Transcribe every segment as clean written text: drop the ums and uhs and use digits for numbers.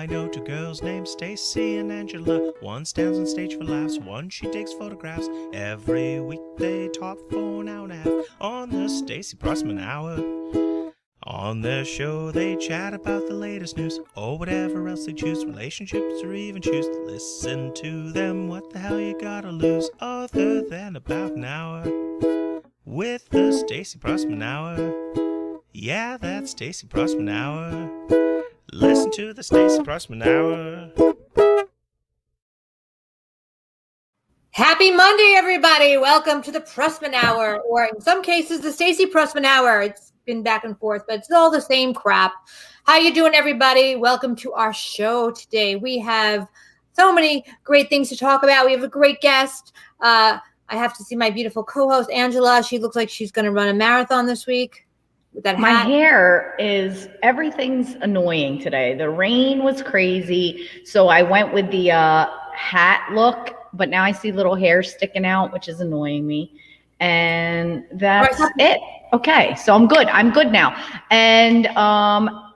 I know two girls named Stacey and Angela. One stands on stage for laughs, one she takes photographs. Every week they talk for an hour and a half on the Stacey Prussman Hour. On their show they chat about the latest news or whatever else they choose, relationships or even choose to listen to them. What the hell you gotta lose other than about an hour with the Stacey Prussman Hour? Yeah, that's Stacey Prussman Hour. Listen to the Stacey Prussman Hour. Happy Monday, everybody. Welcome to the Prussman Hour, or in some cases, the Stacey Prussman Hour. It's been back and forth, but it's all the same crap. How you doing, everybody? Welcome to our show today. We have so many great things to talk about. We have a great guest. I have to see my beautiful co-host, Angela. She looks like she's going to run a marathon this week with that hat. My hair is, everything's annoying today. The rain was crazy, so I went with the hat look, but now I see little hair sticking out, which is annoying me. And that's it. Okay, so I'm good. I'm good now. And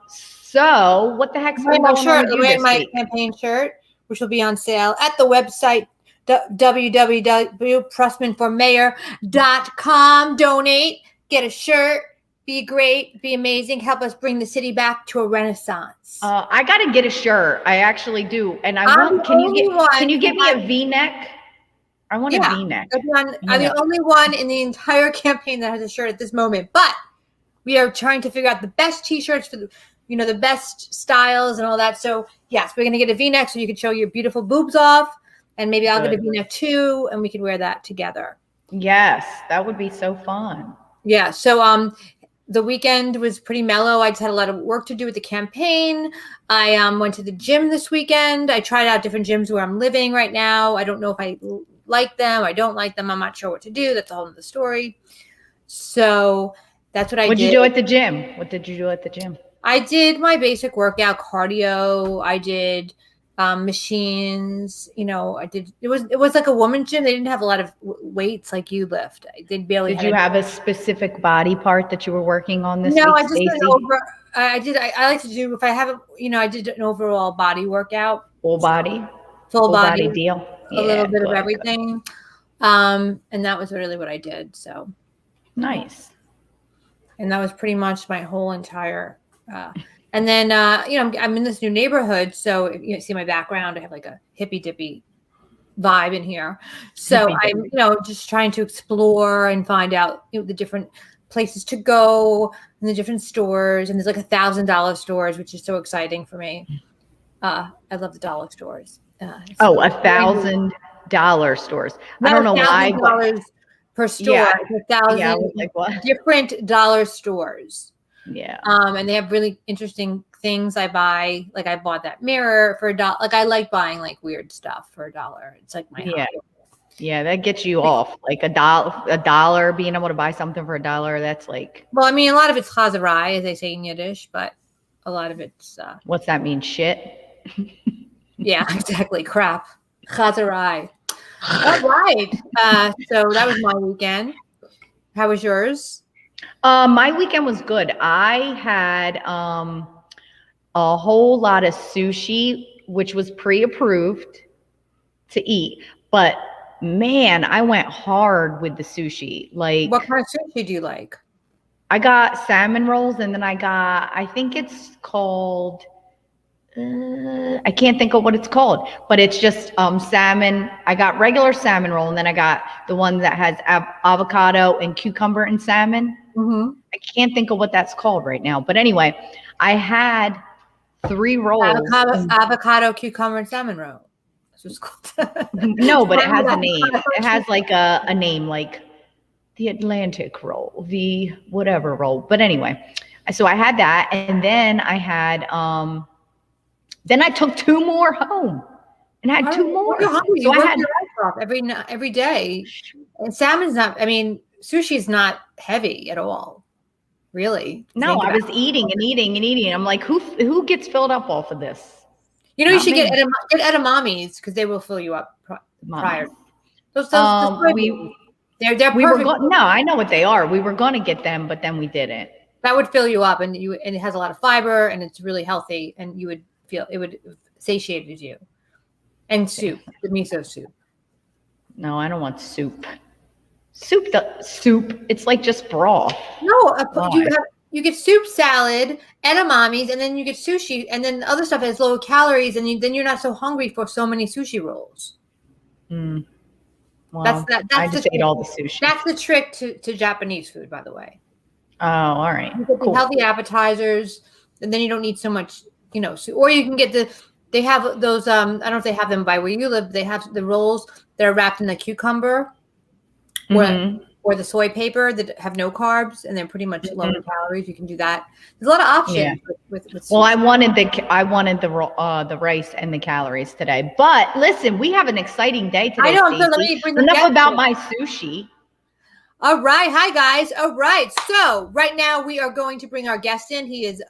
so what the heck's going on with you this my week? campaign shirt, which will be on sale at the website www.prussmanformayor.com. Donate, get a shirt, be great, be amazing, help us bring the city back to a renaissance. I gotta get a shirt. I actually do, and I want. Can you get me a V-neck? I want a V-neck. I'm the only one in the entire campaign that has a shirt at this moment, but we are trying to figure out the best T-shirts for the best styles and all that. So yes, we're gonna get a V-neck so you can show your beautiful boobs off, and maybe I'll get a V-neck too, and we can wear that together. Yes, that would be so fun. Yeah. So the weekend was pretty mellow. I just had a lot of work to do with the campaign. I went to the gym this weekend. I tried out different gyms where I'm living right now. I don't know if I like them. I don't like them. I'm not sure what to do. That's a whole other story. So that's what I did. What'd you do at the gym? What did you do at the gym? I did my basic workout, cardio. I did machines. I did. It was like a woman's gym. They didn't have a lot of weights like you lift. I did barely. Did you have a specific body part that you were working on this week? No, I just went over. I did. I like to do, if I have I did an overall body workout. Full body deal. A little bit of everything. And that was really what I did. So nice. And that was pretty much my whole entire. And then I'm in this new neighborhood, so if you see my background, I have like a hippy dippy vibe in here. So I'm just trying to explore and find out the different places to go and the different stores. And there's like $1,000 stores, which is so exciting for me. I love the dollar stores. $1,000 stores. I don't know why. $1,000 per store. Yeah. 1,000 I was like, what? different dollar stores. Yeah. And they have really interesting things I buy. Like I bought that mirror for $1. Like I like buying like weird stuff for $1. It's like my hobby. Yeah, that gets you off. Like a dollar, being able to buy something for $1, that's like. Well, I mean, a lot of it's chazarai, as they say in Yiddish, but a lot of it's. What's that mean? Shit. Yeah, exactly. Crap. Chazarai. All right. So that was my weekend. How was yours? My weekend was good. I had a whole lot of sushi, which was pre-approved to eat. But man, I went hard with the sushi. Like, what kind of sushi do you like? I got salmon rolls, and then I think it's called. I can't think of what it's called, but it's just salmon. I got regular salmon roll, and then I got the one that has avocado and cucumber and salmon. Mm-hmm. I can't think of what that's called right now, but anyway, I had 3 rolls. Avocado, cucumber, and salmon roll. That's what's called. No, but it has a name. It has like a name, like the Atlantic roll, the whatever roll. But anyway, so I had that, and then I had Then I took 2 more home, and I had 2 more. So I had every day. And salmon's not. I mean, sushi's not heavy at all, really. No, I was eating and eating and eating. I'm like, who gets filled up off of this? You should get edamames because they will fill you up prior. They're perfect. No, I know what they are. We were going to get them, but then we didn't. That would fill you up, and it has a lot of fiber, and it's really healthy, and you would satiated you. And soup, the miso soup. No, I don't want soup. Soup. It's like just broth. No, you get soup, salad, edamames, and then you get sushi, and then the other stuff has low calories, and then you're not so hungry for so many sushi rolls. Well, That's I just ate all the sushi. That's the trick to Japanese food, by the way. Oh, all right. You get the healthy appetizers, and then you don't need so much, or you can get they have those, I don't know if they have them by where you live, they have the rolls that are wrapped in the cucumber or the soy paper that have no carbs, and they're pretty much low in calories. You can do that. There's a lot of options with well, I wanted the rice and the calories today. But listen, we have an exciting day today. I know. So let me bring enough about my sushi. All right. Hi, guys. All right. So right now we are going to bring our guest in. He is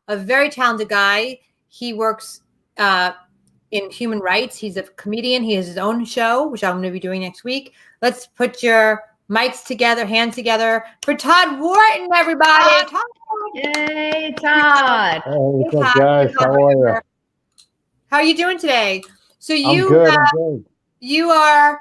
a very talented guy. He works in human rights. He's a comedian. He has his own show, which I'm going to be doing next week. Let's put your mics together, hands together for Todd Wharton, everybody. Todd. Yay, Todd. Hey, what's up, guys? How are you? How are you doing today? So I'm good. I'm good. You are,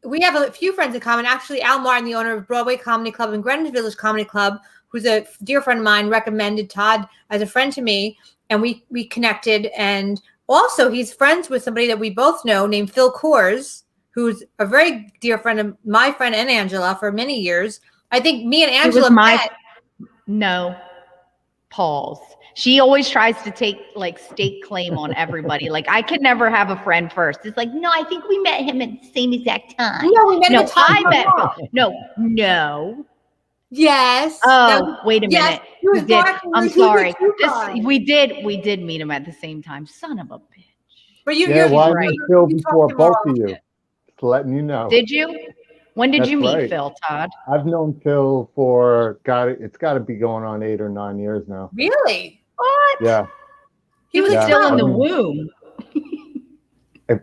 we have a few friends in common. Actually, Al Martin, the owner of Broadway Comedy Club and Greenwich Village Comedy Club, who's a dear friend of mine, recommended Todd as a friend to me, and we connected. And also, he's friends with somebody that we both know named Phil Kors, who's a very dear friend of my friend and Angela for many years. I think me and Angela met. No, Paul's. She always tries to take like state claim on everybody. Like I could never have a friend first. It's like, no, I think we met him at the same exact time. No, we met at the time. I met him. No. Yes. Oh, wait a minute. We did. I'm sorry. We did meet him at the same time. Son of a bitch. But you're right. Phil before both of you. Just letting you know. Did you? When did you meet Phil, Todd? I've known Phil for it's got to be going on 8 or 9 years now. Really? What? Yeah. He was still in the womb.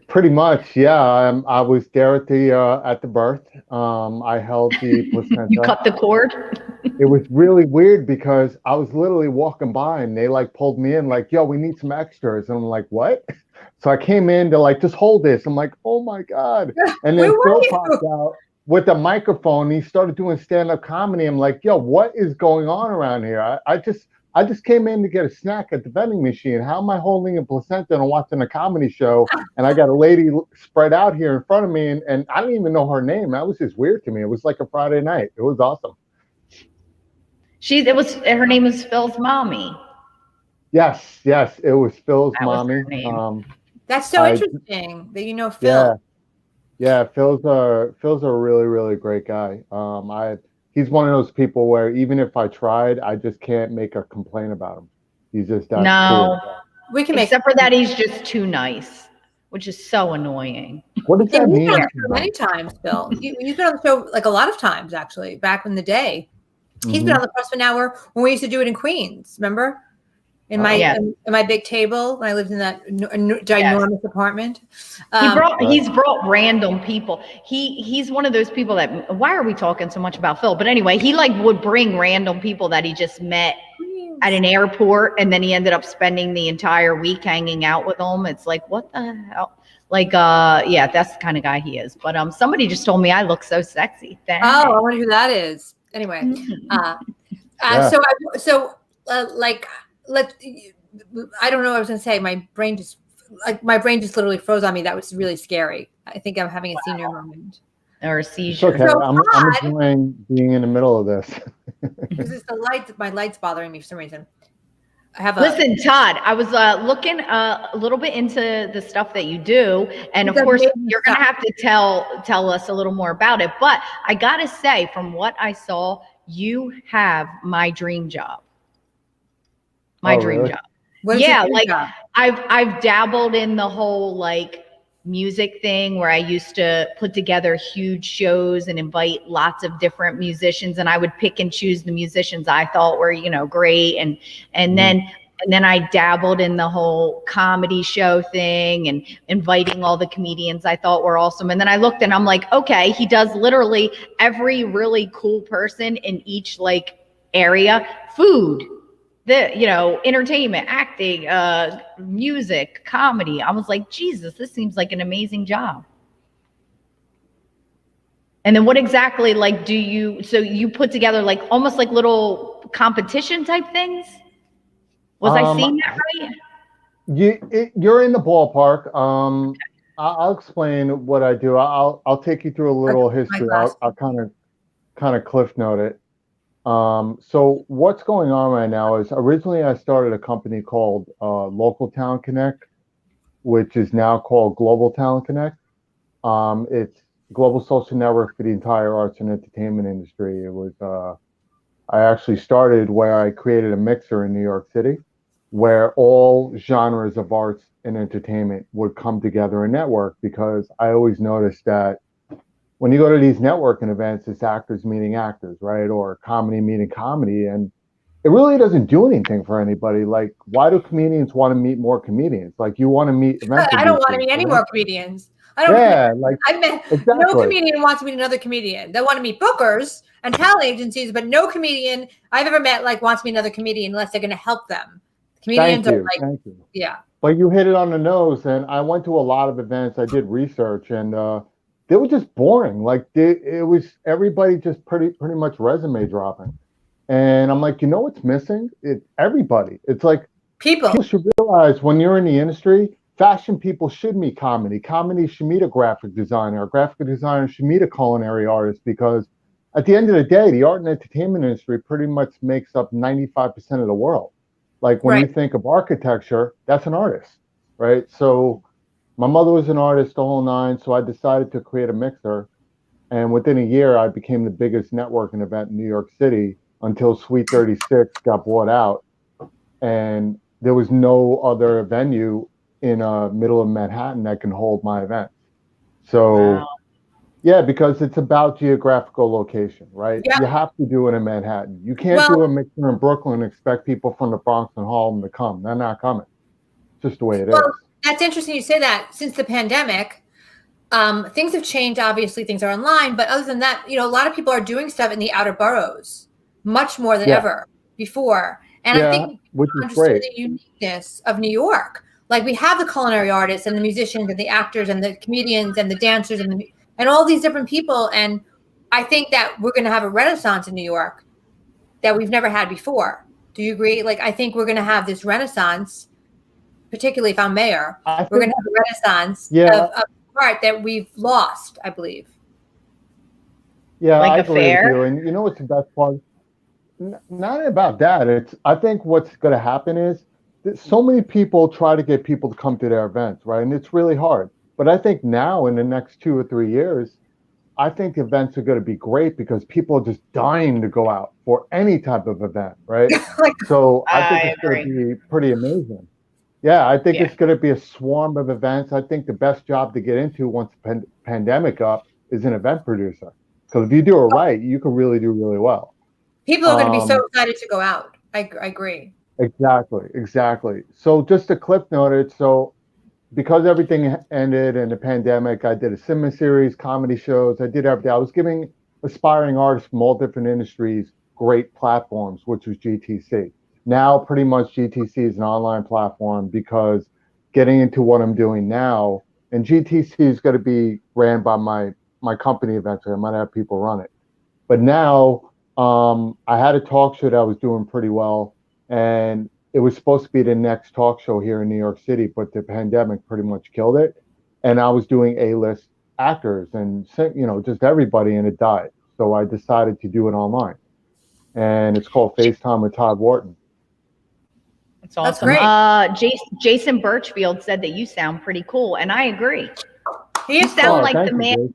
Pretty much, yeah. I was there at the birth. I held the placenta. You cut the cord? It was really weird because I was literally walking by and they like pulled me in like, yo, we need some extras. And I'm like, what? So I came in to like, just hold this. I'm like, oh my God. And then Phil popped out with a microphone. He started doing stand-up comedy. I'm like, yo, what is going on around here? I just came in to get a snack at the vending machine. How am I holding a placenta and watching a comedy show? And I got a lady spread out here in front of me, and I didn't even know her name. That was just weird to me. It was like a Friday night. It was awesome. Her name is Phil's mommy. Yes, it was Phil's mommy. That's so interesting that you know Phil. Yeah, Phil's a really, really great guy. He's one of those people where even if I tried, I just can't make a complaint about him. He's just that cool. We can except for that he's just too nice, which is so annoying. What does that mean? He's been on the show many times, Phil. He's been on the show like a lot of times, actually, back in the day. He's been on the Prussman Hour when we used to do it in Queens. Remember? In my big table when I lived in that ginormous apartment. He's brought random people. He's one of those people that, why are we talking so much about Phil? But anyway, he like would bring random people that he just met at an airport, and then he ended up spending the entire week hanging out with them. It's like, what the hell? Like, that's the kind of guy he is. But somebody just told me I look so sexy. Thanks. Oh, I wonder who that is. Anyway, I don't know what I was going to say. My brain just literally froze on me. That was really scary. I think I'm having a senior moment. Or a seizure. It's okay. So I'm enjoying being in the middle of this. This is the lights. My light's bothering me for some reason. Listen, Todd, I was looking a little bit into the stuff that you do. And of course, you're going to have to tell us a little more about it. But I got to say, from what I saw, you have my dream job. My dream job. I've dabbled in the whole like music thing where I used to put together huge shows and invite lots of different musicians, and I would pick and choose the musicians I thought were, great. And then I dabbled in the whole comedy show thing and inviting all the comedians I thought were awesome. And then I looked and I'm like, okay, he does literally every really cool person in each like area. Food. entertainment, acting, music, comedy. I was like, Jesus, this seems like an amazing job. And then what exactly so you put together like almost like little competition type things? Was I seeing that right? You're in the ballpark. I'll explain what I do. I'll take you through a little history. I'll kind of cliff note it. So what's going on right now is originally I started a company called Local Talent Connect, which is now called Global Talent Connect. It's a global social network for the entire arts and entertainment industry. It was I actually started where I created a mixer in New York City, where all genres of arts and entertainment would come together and network, because I always noticed that when you go to these networking events, it's actors meeting actors, right? Or comedy meeting comedy. And it really doesn't do anything for anybody. Like, why do comedians want to meet more comedians? Like, you want to meet event I don't want to meet any more comedians. I met exactly. No comedian wants to meet another comedian. They want to meet bookers and talent agencies, but no comedian I've ever met wants to meet another comedian unless they're going to help them. Comedians Thank you. Yeah. But you hit it on the nose, and I went to a lot of events. I did research, and they were just boring. It was everybody just pretty much resume dropping. And I'm like, what's missing? Everybody. It's like people should realize when you're in the industry, fashion people should meet comedy. Comedy should meet a graphic designer. A graphic designer should meet a culinary artist, because at the end of the day, the art and entertainment industry pretty much makes up 95% of the world. Like when you think of architecture, that's an artist, right? So my mother was an artist, the whole nine. So I decided to create a mixer. And within a year, I became the biggest networking event in New York City until Suite 36 got bought out. And there was no other venue in middle of Manhattan that can hold my event. So, yeah, because it's about geographical location, right? Yeah. You have to do it in Manhattan. You can't do a mixer in Brooklyn and expect people from the Bronx and Harlem to come. They're not coming. It's just the way it is. That's interesting you say that. Since the pandemic, things have changed. Obviously, things are online. But other than that, a lot of people are doing stuff in the outer boroughs much more than ever before. And I think which is understood great. The uniqueness of New York. Like, we have the culinary artists and the musicians and the actors and the comedians and the dancers and all these different people. And I think that we're going to have a renaissance in New York that we've never had before. Do you agree? I think we're going to have this renaissance, particularly if I'm mayor. We're going to have a renaissance of art that we've lost, I believe. Yeah, I agree with you. And what's the best part? Not about that. I think what's going to happen is that so many people try to get people to come to their events, right? And it's really hard. But I think now in the next 2 or 3 years, I think events are going to be great because people are just dying to go out for any type of event, right? So I think it's going to be pretty amazing. Yeah, I think it's going to be a swarm of events. I think the best job to get into once the pandemic up is an event producer. Because if you do it right, you can really do really well. People are going to be so excited to go out. I agree. Exactly. So just a clip noted. So because everything ended in the pandemic, I did a cinema series, comedy shows. I did everything. I was giving aspiring artists from all different industries great platforms, which was GTC. Now, pretty much GTC is an online platform because getting into what I'm doing now, and GTC is going to be ran by my company eventually. I might have people run it. But now I had a talk show that was doing pretty well, and it was supposed to be the next talk show here in New York City, but the pandemic pretty much killed it. And I was doing A-list actors and, just everybody, and it died. So I decided to do it online. And it's called FaceTime with Todd Wharton. That's awesome. That's great. Jason Birchfield said that you sound pretty cool, and I agree. You sound like the man.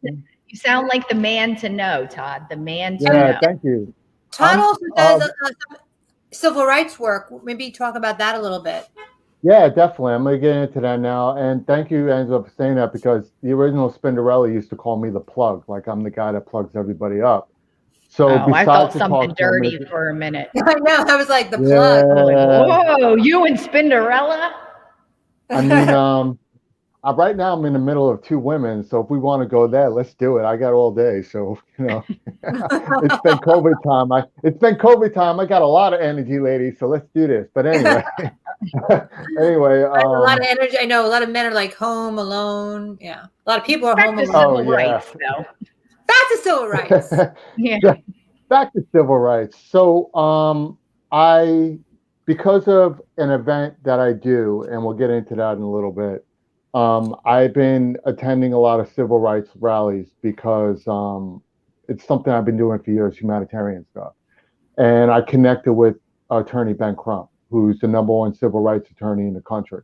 You sound like the man to know, Todd. The man to know. Yeah, thank you. Todd also does some civil rights work. Maybe talk about that a little bit. Yeah, definitely. I'm going to get into that now. And thank you, Angela, for saying that, because the original Spinderella used to call me the plug. Like, I'm the guy that plugs everybody up. So I felt something dirty for a minute. I know. I was like, the plug. Like, whoa, you and Spinderella? I mean, right now I'm in the middle of 2 women, so if we want to go there, let's do it. I got all day, so it's been COVID time. It's been COVID time. I got a lot of energy, ladies, so let's do this. But anyway, anyway, I have a lot of energy. I know a lot of men are like home alone. Yeah, a lot of people are home Back to alone. civil rights, though. Back to civil rights. Yeah. Back to civil rights. So, because of an event that I do, and we'll get into that in a little bit. I've been attending a lot of civil rights rallies because it's something I've been doing for years, humanitarian stuff. And I connected with attorney Ben Crump, who's the #1 civil rights attorney in the country.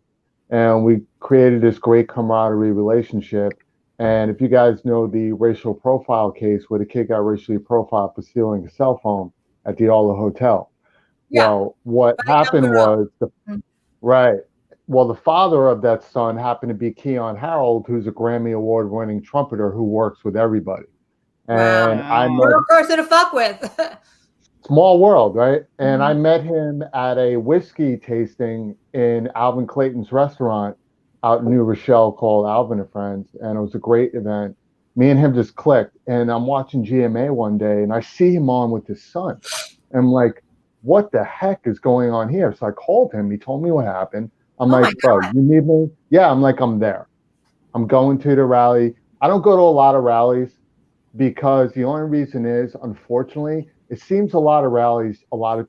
And we created this great camaraderie relationship. And if you guys know the racial profile case where the kid got racially profiled for stealing a cell phone at the Ola Hotel. Yeah. Well, what happened was, right. Well, the father of that son happened to be Keon Harold, who's a Grammy Award-winning trumpeter who works with everybody. And I met real person to fuck with. small world, right? And I met him at a whiskey tasting in Alvin Clayton's restaurant out in New Rochelle called Alvin and Friends, and it was a great event. Me and him just clicked, and I'm watching GMA one day, and I see him on with his son. And I'm like, what the heck is going on here? So I called him. He told me what happened. I'm like, bro, you need me? Yeah, I'm like, I'm there. I'm going to the rally. I don't go to a lot of rallies because the only reason is, unfortunately, it seems a lot of rallies,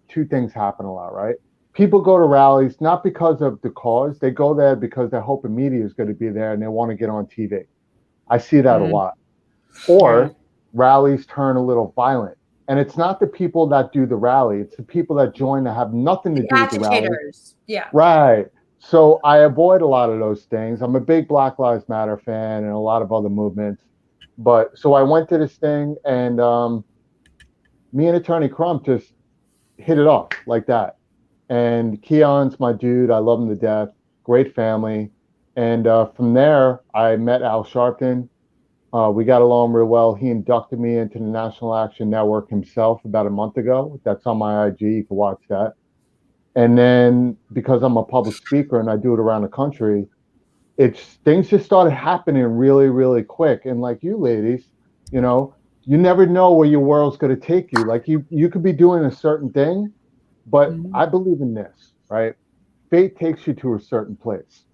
two things happen a lot, right? People go to rallies not because of the cause. They go there because they're hoping media is going to be there and they want to get on TV. I see that a lot. Or rallies turn a little violent. And it's not the people that do the rally. It's the people that join that have nothing to do with the rally. Yeah. Right. So I avoid a lot of those things. I'm a big Black Lives Matter fan and a lot of other movements. But so I went to this thing and me and Attorney Crump just hit it off like that. And Keon's my dude. I love him to death. Great family. And from there, I met Al Sharpton. We got along real well. He inducted me into the National Action Network himself about a month ago. That's on my IG. You can watch that. And then because I'm a public speaker and I do it around the country, things just started happening really, really quick. And like you ladies, you never know where your world's going to take you. Like you could be doing a certain thing, but I believe in this, right? Fate takes you to a certain place.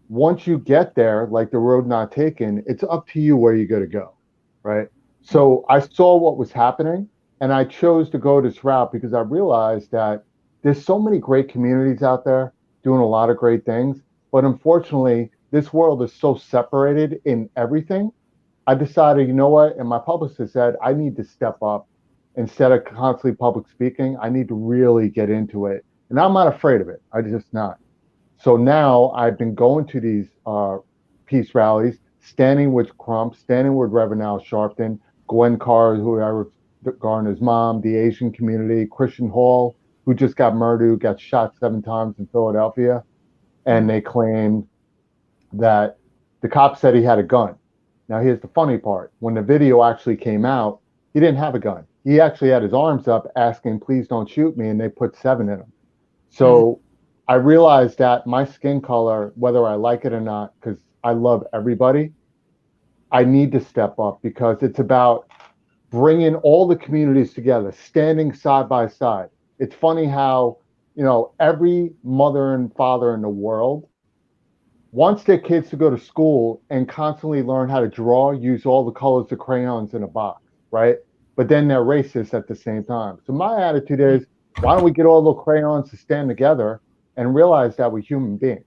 Once you get there, like the road not taken, it's up to you where you're going to go, right? So I saw what was happening and I chose to go this route because I realized that there's so many great communities out there doing a lot of great things. But unfortunately, this world is so separated in everything. I decided, you know what? And my publicist said, I need to step up. Instead of constantly public speaking, I need to really get into it. And I'm not afraid of it. I'm just not. So now I've been going to these peace rallies, standing with Crump, standing with Reverend Al Sharpton, Gwen Carr, who Eric Garner's mom, the Asian community, Christian Hall, who just got murdered, who got shot 7 times in Philadelphia. And they claimed that the cop said he had a gun. Now, here's the funny part. When the video actually came out, he didn't have a gun. He actually had his arms up asking, please don't shoot me. And they put 7 in him. So I realized that my skin color, whether I like it or not, because I love everybody, I need to step up because it's about bringing all the communities together, standing side by side. It's funny how, every mother and father in the world wants their kids to go to school and constantly learn how to draw, use all the colors of crayons in a box, right? But then they're racist at the same time. So my attitude is, why don't we get all the crayons to stand together and realize that we're human beings,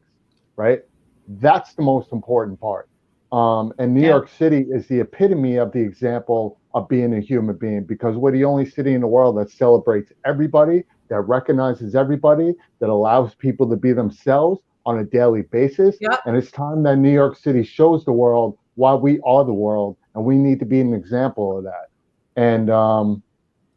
right? That's the most important part. And New York City is the epitome of the example of being a human being because we're the only city in the world that celebrates everybody, that recognizes everybody, that allows people to be themselves on a daily basis. And it's time that New York City shows the world why we are the world, and we need to be an example of that. And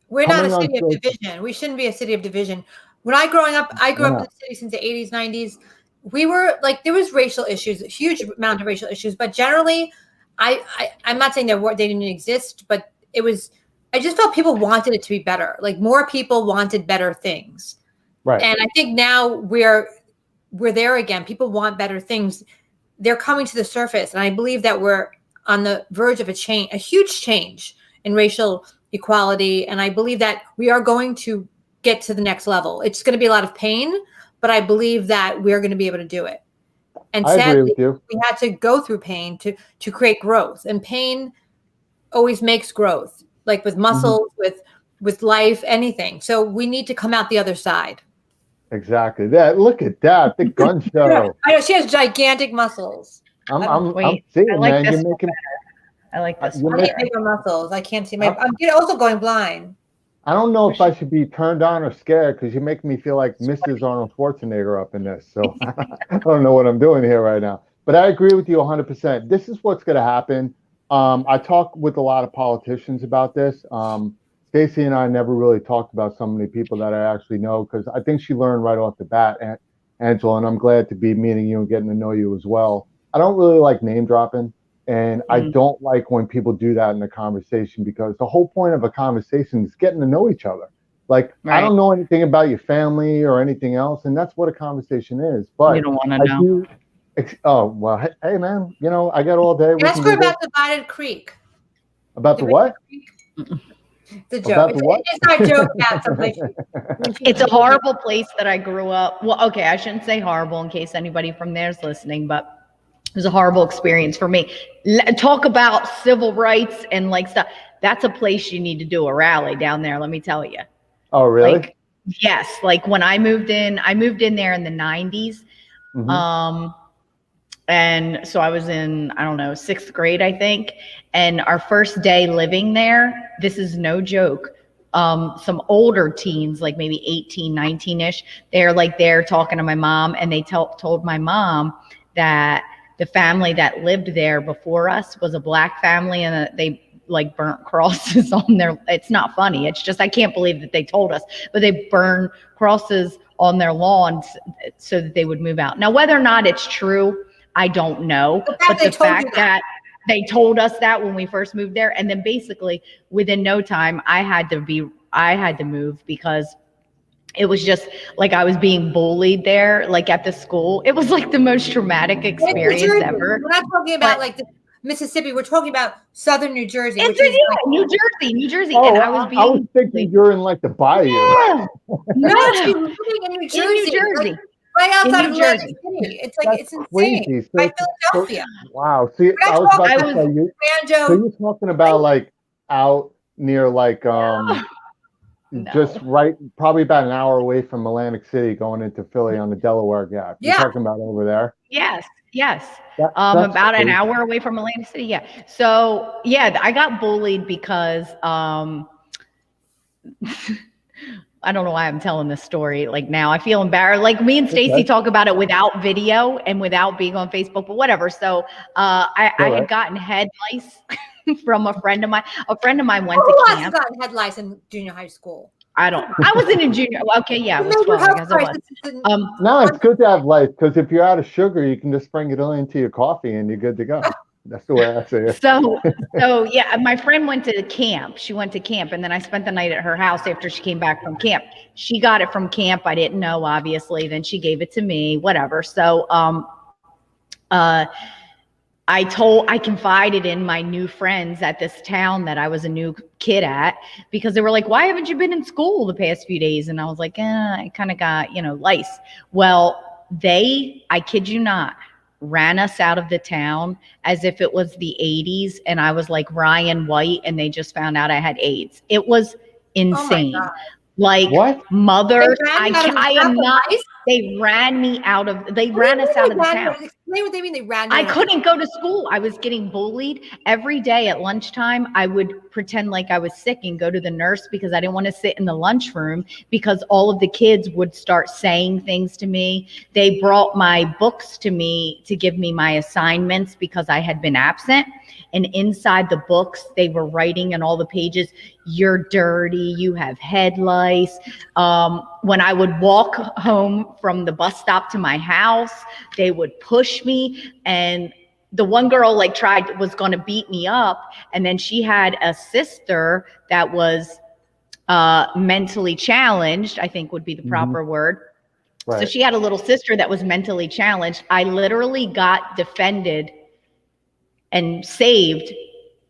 we're not a city of division. We shouldn't be a city of division. When I grew up in the city since the 80s, 90s. We were like, there was racial issues, a huge amount of racial issues, but generally, I'm not saying they didn't exist, but I just felt people wanted it to be better. Like more people wanted better things. Right. And I think now we're there again. People want better things. they're coming to the surface. And I believe that we're on the verge of a huge change in racial equality. And I believe that we are going to get to the next level. It's going to be a lot of pain, but I believe that we're going to be able to do it. And I agree sadly, with you. we had to go through pain to create growth. And pain always makes growth, like with muscles, with life, anything. So we need to come out the other side. Exactly. Look at that. The gun show. I know she has gigantic muscles. I'm Wait, seeing, I like man. this You're one making. better. I like this You're one I better. need bigger muscles. I can't see my. I'm also going blind. I don't know if I should be turned on or scared because you make me feel like Mrs. Arnold Schwarzenegger up in this. So I don't know what I'm doing here right now. But I agree with you 100%. This is what's going to happen. I talk with a lot of politicians about this. Stacey and I never really talked about so many people that I actually know because I think she learned right off the bat, Angela, and I'm glad to be meeting you and getting to know you as well. I don't really like name dropping, and I don't like when people do that in a conversation because the whole point of a conversation is getting to know each other. Like, I don't know anything about your family or anything else, and that's what a conversation is. But you don't want to know. Oh, well, hey, man, you know, I got all day. Ask her about Divided Creek. About the what? It's a joke. It's not a joke about something. It's a horrible place that I grew up. Well, okay, I shouldn't say horrible in case anybody from there's listening, but it was a horrible experience for me. Talk about civil rights and like stuff. That's a place you need to do a rally down there, let me tell you. Oh, really? Like, yes. Like when I moved in there in the 90s. And so I was in, I don't know, 6th grade, I think. And our first day living there, this is no joke. Some older teens, like maybe 18, 19-ish, they're like there talking to my mom. And they told my mom that the family that lived there before us was a black family and that they like burnt crosses on their, it's not funny. It's just, I can't believe that they told us, but they burned crosses on their lawns so that they would move out. Now, whether or not it's true, I don't know, but the fact that they told us that when we first moved there, and then basically within no time, I had to move because it was just like I was being bullied there, like at the school. It was like the most traumatic experience ever. We're not talking about like Mississippi. We're talking about Southern New Jersey. It's New Jersey. Oh, and I was thinking you're in like the bayou. Yeah. No, she was living in New Jersey. Right outside of Atlantic City. It's like, it's insane. Crazy. By Philadelphia. Wow. See, I was about to say, so you're talking about like out near like, just right, probably about an hour away from Atlantic City going into Philly on the Delaware Gap. You're talking about over there? Yes. About an hour away from Atlantic City. Yeah. So yeah, I got bullied because, I don't know why I'm telling this story. Like now I feel embarrassed. Like me and Stacey talk about it without video and without being on Facebook, but whatever. So I had gotten head lice from a friend of mine. A friend of mine went to camp. Who got head lice in junior high school? I was in a junior. Okay, yeah, it was 12. I guess it was. No, it's good to have lice because if you're out of sugar, you can just sprinkle it into your coffee and you're good to go. That's the way I say it. So yeah, my friend went to camp. She went to camp, and then I spent the night at her house after she came back from camp. She got it from camp. I didn't know, obviously. Then she gave it to me, whatever. So I confided in my new friends at this town that I was a new kid at because they were like, why haven't you been in school the past few days? And I was like, I kind of got, lice. Well, I kid you not, ran us out of the town as if it was the 80s and I was like Ryan White and they just found out I had AIDS. It was insane. Oh like what? Mothers, I am not. They ran us out of the town. Explain what they mean. They ran. I couldn't go to school. I was getting bullied every day at lunchtime. I would pretend like I was sick and go to the nurse because I didn't want to sit in the lunchroom because all of the kids would start saying things to me. They brought my books to me to give me my assignments because I had been absent. And inside the books, they were writing on all the pages, you're dirty, you have head lice. When I would walk home from the bus stop to my house, they would push me. And the one girl was going to beat me up. And then she had a sister that was mentally challenged, I think would be the proper word. So she had a little sister that was mentally challenged. I literally got defended and saved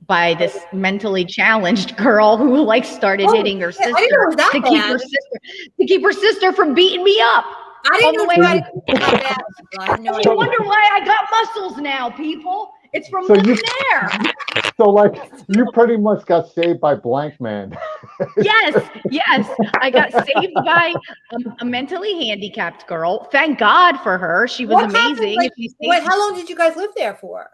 by this mentally challenged girl who like started hitting her sister to keep her sister from beating me up. I didn't know that. You wonder why I got muscles now, people. It's from living there. So like you pretty much got saved by Blank Man. Yes. I got saved by a mentally handicapped girl. Thank God for her. She was amazing. How long did you guys live there for?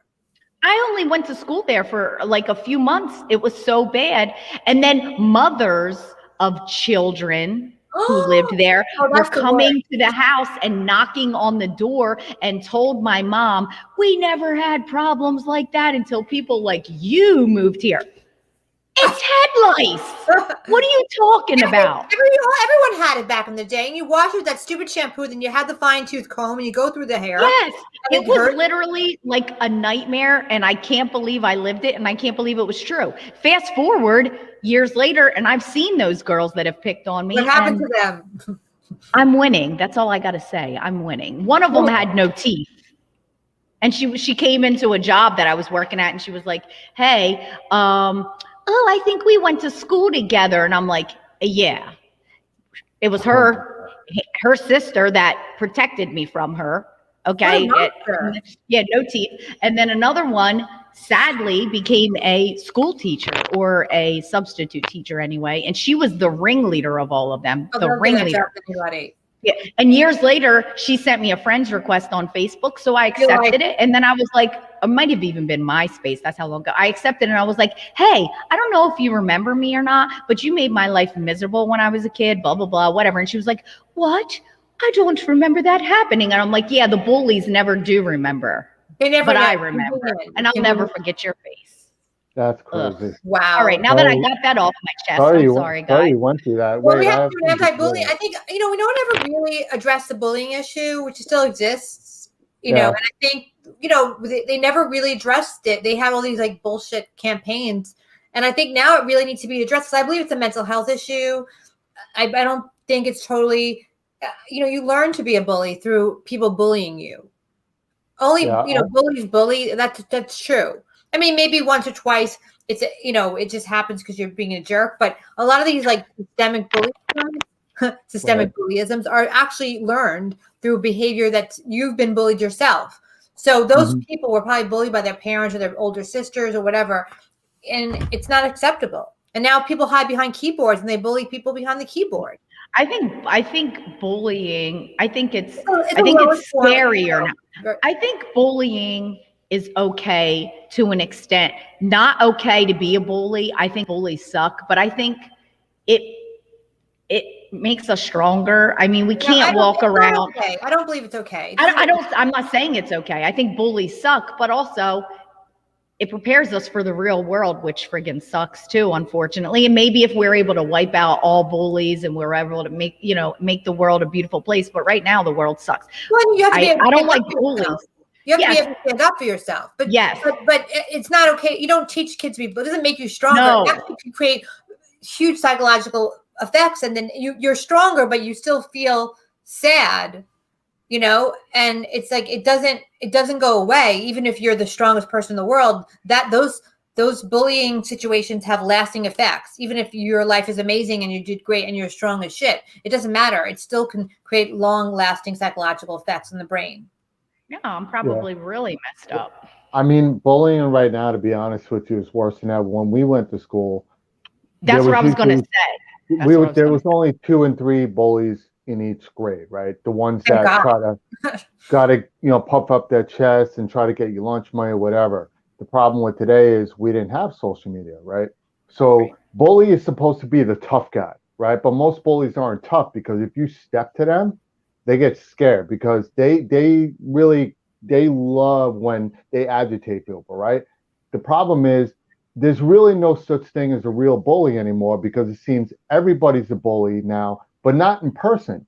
I only went to school there for like a few months. It was so bad. And then mothers of children who lived there were coming to the house and knocking on the door and told my mom, we never had problems like that until people like you moved here. It's head lice. What are you talking about? Everyone had it back in the day. And you wash it with that stupid shampoo, then you had the fine tooth comb and you go through the hair. Yes. It was literally like a nightmare. And I can't believe I lived it. And I can't believe it was true. Fast forward years later, and I've seen those girls that have picked on me. What happened to them? I'm winning. That's all I got to say. I'm winning. One of them had no teeth. And she came into a job that I was working at and she was like, hey, I think we went to school together. And I'm like, yeah, it was her sister that protected me from her. Okay. No teeth. And then another one sadly became a school teacher or a substitute teacher anyway. And she was the ringleader of all of them. The ringleader. Yeah. And years later, she sent me a friend's request on Facebook. So I accepted it. And then I was like, it might have even been MySpace. That's how long ago I accepted it. And I was like, hey, I don't know if you remember me or not, but you made my life miserable when I was a kid, blah, blah, blah, whatever. And she was like, what? I don't remember that happening. And I'm like, yeah, the bullies never do remember. But I remember. And I'll never forget your face. That's crazy. Wow. All right. Now that I got that off my chest, I'm sorry, guys. Sorry you went through that. Well, we have to do anti-bullying. I think, no one ever really addressed the bullying issue, which still exists, and I think, they never really addressed it. They have all these like bullshit campaigns. And I think now it really needs to be addressed. I believe it's a mental health issue. I don't think it's totally, you learn to be a bully through people bullying you. Bullies bully. That's true. I mean, maybe once or twice it's, it just happens because you're being a jerk. But a lot of these like systemic bullyisms are actually learned through behavior that you've been bullied yourself. So those people were probably bullied by their parents or their older sisters or whatever. And it's not acceptable. And now people hide behind keyboards and they bully people behind the keyboard. I think bullying, I think it's scarier now. I think bullying is okay to an extent. Not okay to be a bully. I think bullies suck, but I think it makes us stronger. I mean, we can't walk around. I don't believe it's okay. I'm not saying it's okay. I think bullies suck, but also it prepares us for the real world, which friggin' sucks too, unfortunately. And maybe if we're able to wipe out all bullies and we're able to make the world a beautiful place, but right now the world sucks. Well, you have to be I don't like bullies. You have to be able to stand up for yourself. But but it's not okay. You don't teach kids to be, but it doesn't make you stronger. No. It actually can create huge psychological effects, and then you're stronger, but you still feel sad. And it's like it doesn't go away, even if you're the strongest person in the world. That those bullying situations have lasting effects. Even if your life is amazing and you did great and you're strong as shit, it doesn't matter. It still can create long-lasting psychological effects in the brain. Yeah, I'm probably really messed up. I mean, bullying right now, to be honest with you, is worse than ever. When we went to school, that's what I was going to say. There was only 2 and 3 bullies in each grade, right? The ones that try to puff up their chest and try to get you lunch money or whatever. The problem with today is we didn't have social media, right? So bully is supposed to be the tough guy, right? But most bullies aren't tough because if you step to them, they get scared because they love when they agitate people, right? The problem is there's really no such thing as a real bully anymore because it seems everybody's a bully now, but not in person.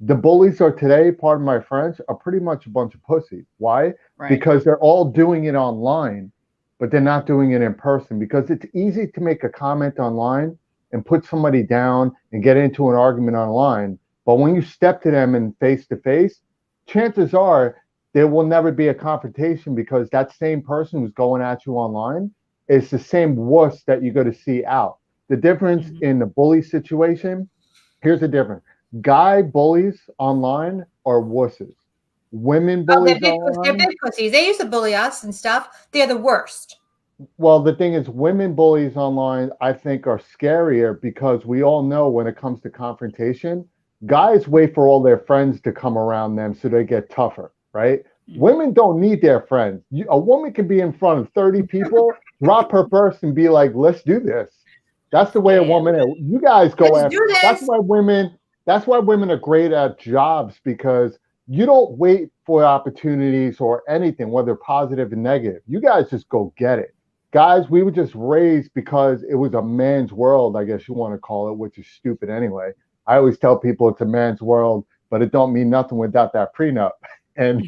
The bullies are today, pardon my French, are pretty much a bunch of pussies. Why? Right. Because they're all doing it online, but they're not doing it in person because it's easy to make a comment online and put somebody down and get into an argument online. But when you step to them and face to face, chances are there will never be a confrontation because that same person who's going at you online is the same wuss that you're going to see out. The difference in the bully situation, here's the difference. Guy bullies online are wusses. Women bullies they're online. big pussies. They used to bully us and stuff. They're the worst. Well, the thing is, women bullies online, I think, are scarier because we all know when it comes to confrontation, guys wait for all their friends to come around them so they get tougher, right? Women don't need their friends. A woman can be in front of 30 people, drop her first, and be like, "Let's do this." That's the way a woman is. You guys go Let's after. do this. That's why women. That's why women are great at jobs because you don't wait for opportunities or anything, whether positive and negative. You guys just go get it. Guys, we were just raised because it was a man's world, I guess you want to call it, which is stupid anyway. I always tell people it's a man's world, but it don't mean nothing without that prenup. And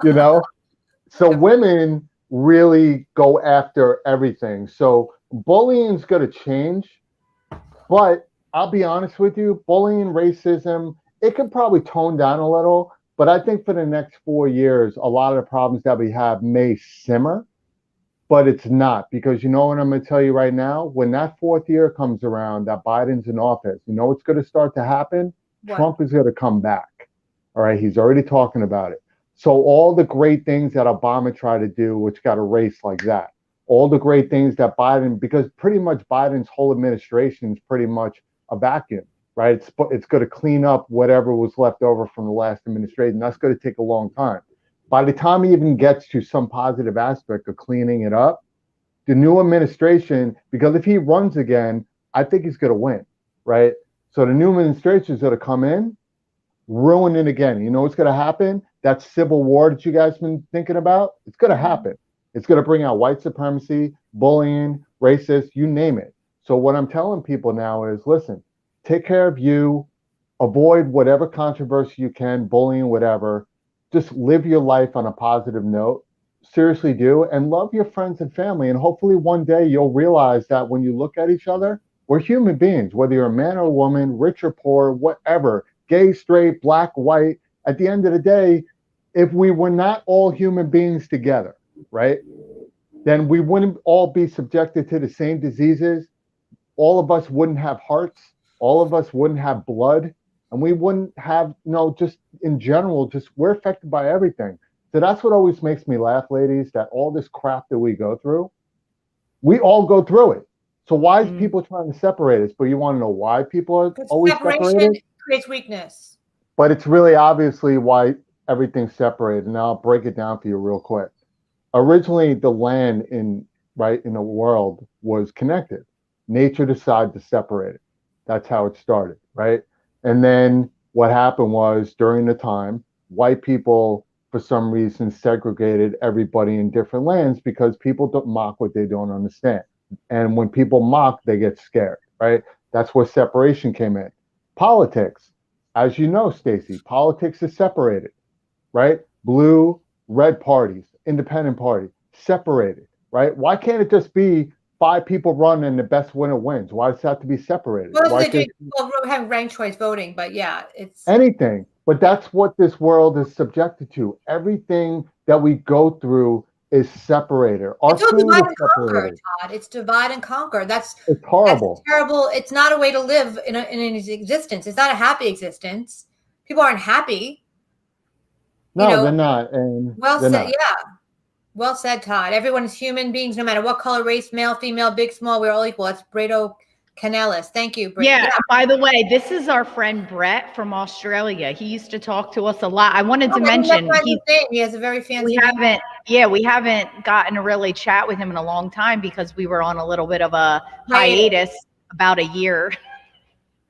you know, so women really go after everything. So bullying's going to change, but I'll be honest with you, bullying, racism, it can probably tone down a little, but I think for the next 4 years, a lot of the problems that we have may simmer, but it's not, because you know what I'm going to tell you right now? When that 4th year comes around, that Biden's in office, you know what's going to start to happen? What? Trump is going to come back. All right, he's already talking about it. So all the great things that Obama tried to do, which got erased like that, all the great things that Biden, because pretty much Biden's whole administration is pretty much a vacuum, right? It's going to clean up whatever was left over from the last administration. That's going to take a long time. By the time he even gets to some positive aspect of cleaning it up, the new administration, because if he runs again, I think he's going to win, right? So the new administration is going to come in, ruin it again. You know what's going to happen? That civil war that you guys been thinking about, it's going to happen. It's going to bring out white supremacy, bullying, racist, you name it. So what I'm telling people now is, listen, take care of you, avoid whatever controversy you can, bullying, whatever. Just live your life on a positive note. Seriously do, and love your friends and family. And hopefully one day you'll realize that when you look at each other, we're human beings, whether you're a man or a woman, rich or poor, whatever, gay, straight, black, white. At the end of the day, if we were not all human beings together, right, then we wouldn't all be subjected to the same diseases. All of us wouldn't have hearts. All of us wouldn't have blood. And we wouldn't have, just in general, just we're affected by everything. So that's what always makes me laugh, ladies, that all this crap that we go through, we all go through it. So why is people trying to separate us? But you want to know why people are always separated? Creates weakness. But it's really obviously why everything's separated. And I'll break it down for you real quick. Originally, the land in the world was connected. Nature decided to separate it. That's how it started, right? And then what happened was during the time, white people, for some reason, segregated everybody in different lands because people don't mock what they don't understand. And when people mock, they get scared, right? That's where separation came in. Politics, as you know, Stacey, politics is separated, right? Blue, red parties, independent party, separated, right? Why can't it just be 5 people run and the best winner wins? Why does it have to be separated? Well, they have ranked choice voting, but yeah, it's anything. But that's what this world is subjected to. Everything that we go through is separated. It's divide and conquer, Todd. It's divide and conquer. It's horrible. That's terrible. It's not a way to live in an existence. It's not a happy existence. People aren't happy. No, they're not. And well said. Yeah. Well said, Todd. Everyone is human beings, no matter what color, race, male, female, big, small. We're all equal. That's Brado Canellis. Thank you, Brett. Yeah, by the way, this is our friend Brett from Australia. He used to talk to us a lot. I wanted to mention he has a very fancy name. We haven't gotten to really chat with him in a long time because we were on a little bit of a hiatus about a year.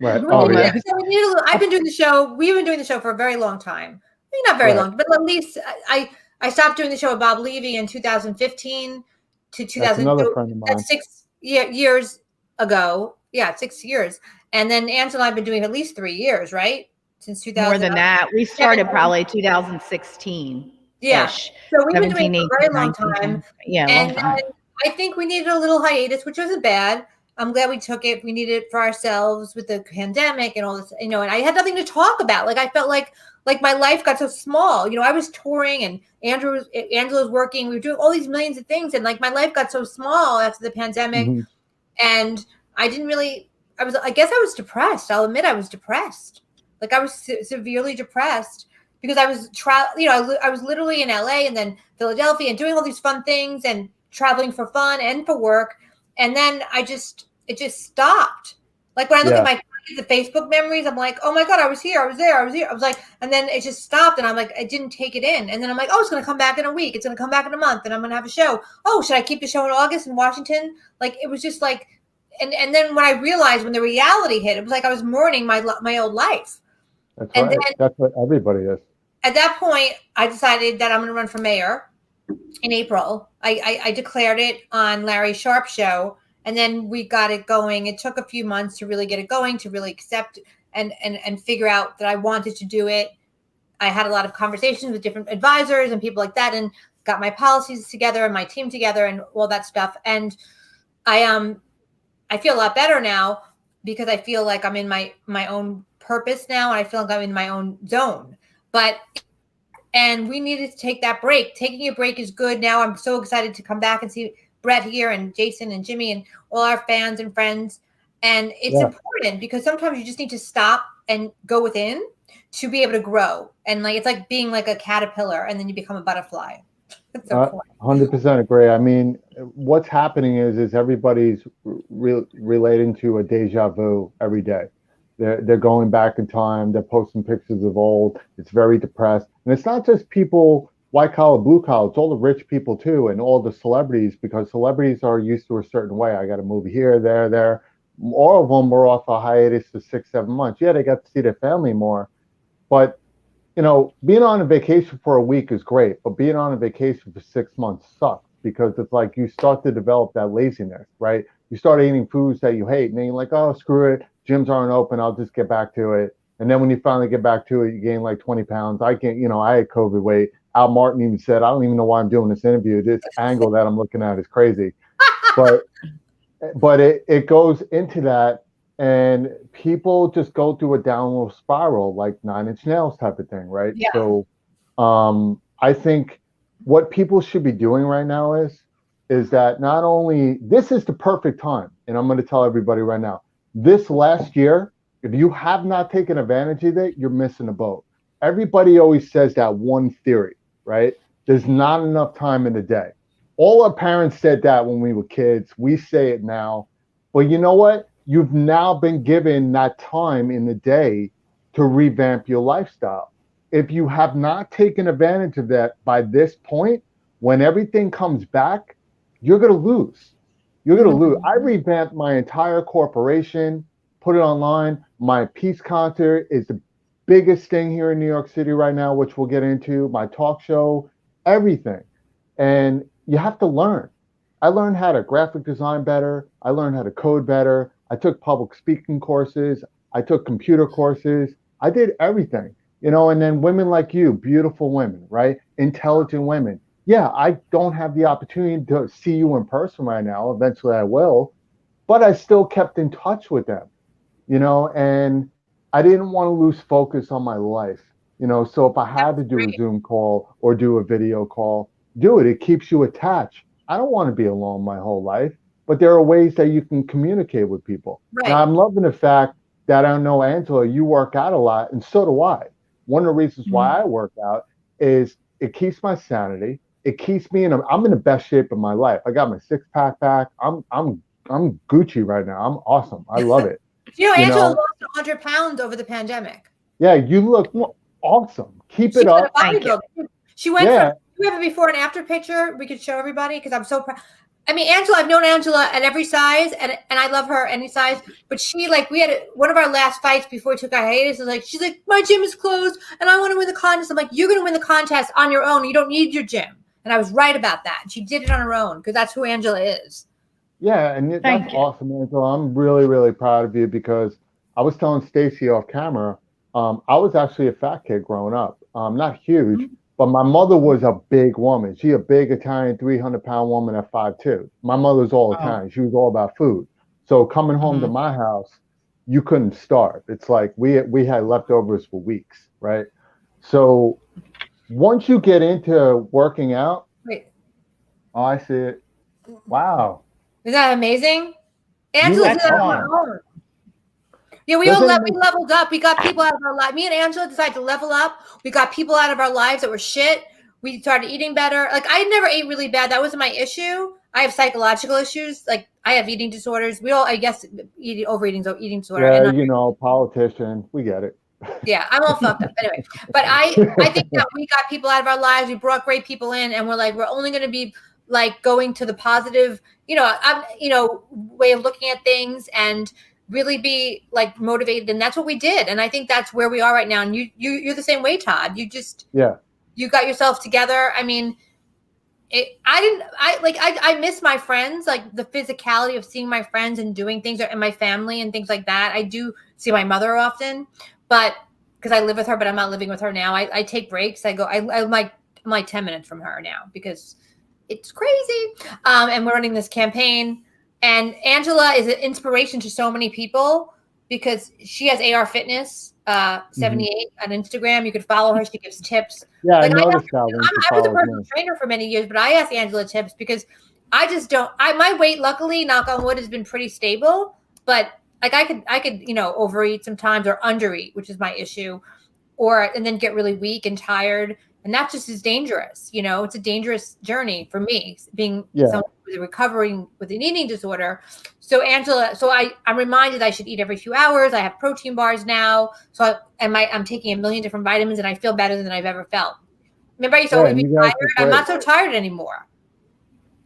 Right. I've been doing the show. We've been doing the show for a very long time. Not very long, but at least I stopped doing the show with Bob Levy in 2015 to 2002. That's 6 years ago. Yeah, 6 years. And then Angela and I have been doing it at least 3 years, right? Since 2000. More than that. We started probably 2016. Yeah. So we've been doing it for a very long time. Yeah, and I think we needed a little hiatus, which wasn't bad. I'm glad we took it. We needed it for ourselves with the pandemic and all this, and I had nothing to talk about. Like I felt like my life got so small. I was touring and Angela was working. We were doing all these millions of things, and like my life got so small after the pandemic. Mm-hmm. And I guess I was depressed. I'll admit I was depressed. Like I was severely depressed because I was I was literally in LA and then Philadelphia and doing all these fun things and traveling for fun and for work. And then it just stopped. Like when I look at the Facebook memories, I'm like, oh my God, I was here. I was there. I was like, and then it just stopped. And I'm like, I didn't take it in. And then I'm like, oh, it's going to come back in a week. It's going to come back in a month. And I'm going to have a show. Oh, should I keep the show in August in Washington? Like, it was just like, and then when I realized when the reality hit, it was like I was mourning my old life. That's right. Then, that's what everybody is. At that point, I decided that I'm going to run for mayor in April. I declared it on Larry Sharp's show, and then we got it going. It took a few months to really get it going, to really accept and figure out that I wanted to do it. I had a lot of conversations with different advisors and people like that, and got my policies together and my team together and all that stuff. And I feel a lot better now because I feel like I'm in my own purpose now, and I feel like I'm in my own zone. And we needed to take that break. Taking a break is good. Now I'm so excited to come back and see Brett here and Jason and Jimmy and all our fans and friends. And it's important because sometimes you just need to stop and go within to be able to grow. And like, it's like being like a caterpillar and then you become a butterfly. 100% agree. I mean, what's happening is everybody's relating to a deja vu every day. They're going back in time. They're posting pictures of old. It's very depressed. And it's not just people, white collar, blue collar. It's all the rich people too, and all the celebrities, because celebrities are used to a certain way. I got to move here, there. All of them were off a hiatus for 6-7 months. Yeah, they got to see their family more. But, being on a vacation for a week is great. But being on a vacation for 6 months sucks because it's like you start to develop that laziness, right? You start eating foods that you hate, and then you're like, oh, screw it. Gyms aren't open. I'll just get back to it. And then when you finally get back to it, you gain like 20 pounds. I had COVID weight. Al Martin even said, I don't even know why I'm doing this interview. This angle that I'm looking at is crazy. But it goes into that, and people just go through a downward spiral, like 9 Inch Nails type of thing, right? Yeah. So I think what people should be doing right now is that not only this is the perfect time, and I'm going to tell everybody right now, this last year, if you have not taken advantage of it, you're missing the boat. Everybody always says that one theory, right? There's not enough time in the day. All our parents said that when we were kids. We say it now. But you know what? You've now been given that time in the day to revamp your lifestyle. If you have not taken advantage of that by this point, when everything comes back, you're going to lose. You're going to lose. I revamped my entire corporation, put it online. My peace concert is the biggest thing here in New York City right now, which we'll get into. My talk show, everything. And you have to learn. I learned how to graphic design better. I learned how to code better. I took public speaking courses. I took computer courses. I did everything, and then women like you, beautiful women, right? Intelligent women. Yeah, I don't have the opportunity to see you in person right now. Eventually I will, but I still kept in touch with them, and I didn't want to lose focus on my life, so if I had to do a Zoom call or do a video call, do it. It keeps you attached. I don't want to be alone my whole life, but there are ways that you can communicate with people. Right. And I'm loving the fact that I know, Angela, you work out a lot, and so do I. One of the reasons why I work out is it keeps my sanity. It keeps me I'm in the best shape of my life. I got my 6-pack back. I'm Gucci right now. I'm awesome. I love it. Angela lost 100 pounds over the pandemic. Yeah, you look awesome. Keep it up. She went from, we have a before and after picture we could show everybody because I'm so proud. I mean, Angela, I've known Angela at every size, and I love her any size. But she, we had one of our last fights before we took our hiatus. She's like, my gym is closed, and I want to win the contest. I'm like, you're going to win the contest on your own. You don't need your gym. And I was right about that. And she did it on her own because that's who Angela is. Yeah, and that's awesome, Angela. I'm really, really proud of you because I was telling Stacey off camera, I was actually a fat kid growing up. Not huge. But my mother was a big woman. She a big Italian 300-pound woman at 5'2". My mother's all Italian. She was all about food. So coming home to my house, you couldn't starve. It's like we had leftovers for weeks, right? So once you get into working out, Wait, oh, I see it. Wow. is that amazing? You Angela look did that on fine. her own. Yeah, we leveled up. We got people out of our life. Me and Angela decided to level up. We got people out of our lives that were shit. We started eating better. Like I never ate really bad. That wasn't my issue. I have psychological issues. Like I have eating disorders. We all, I guess, overeating is eating disorder. Yeah, And you know, politician. We get it. yeah, I'm all fucked up. Anyway, but I think that we got people out of our lives. We brought great people in, and we're like, we're only going to be like going to the positive, way of looking at things and really be like motivated. And that's what we did. And I think that's where we are right now. And you're the same way, Todd. You got yourself together. I mean, I miss my friends, like the physicality of seeing my friends and doing things and my family and things like that. I do see my mother often, but because I live with her, but I'm not living with her now. I take breaks. I'm like 10 minutes from her now because it's crazy. And we're running this campaign, and Angela is an inspiration to so many people because she has AR Fitness 78 on Instagram. You could follow her. She gives tips. Yeah, Like, I noticed that. I was a personal trainer for many years, but I asked Angela tips because I just don't. My weight, luckily, knock on wood, has been pretty stable. But like I could overeat sometimes or undereat, which is my issue, and then get really weak and tired, and that just is dangerous. It's a dangerous journey for me, being someone who's recovering with an eating disorder. So Angela, I'm reminded I should eat every few hours. I have protein bars now, so I'm taking a million different vitamins, and I feel better than I've ever felt. Remember, I used to always be tired. I'm not so tired anymore.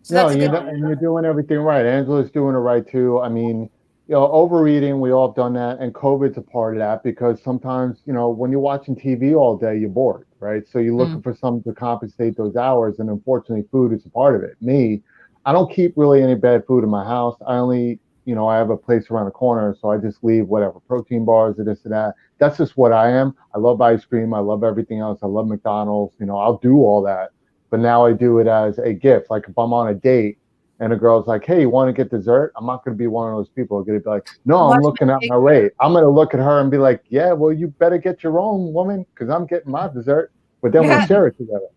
So you're doing everything right. Angela's doing it right too. I mean, overeating, we all have done that, and COVID's a part of that because sometimes, when you're watching TV all day, you're bored, right? So you're looking for something to compensate those hours, and unfortunately, food is a part of it. Me, I don't keep really any bad food in my house. I only, I have a place around the corner, so I just leave whatever, protein bars or this or that. That's just what I am. I love ice cream. I love everything else. I love McDonald's. I'll do all that. But now I do it as a gift. Like if I'm on a date and a girl's like, hey, you want to get dessert? I'm not going to be one of those people who are going to be like, no, I'm looking at my rate. I'm going to look at her and be like, yeah, well, you better get your own, woman, because I'm getting my dessert. But then we'll share it together,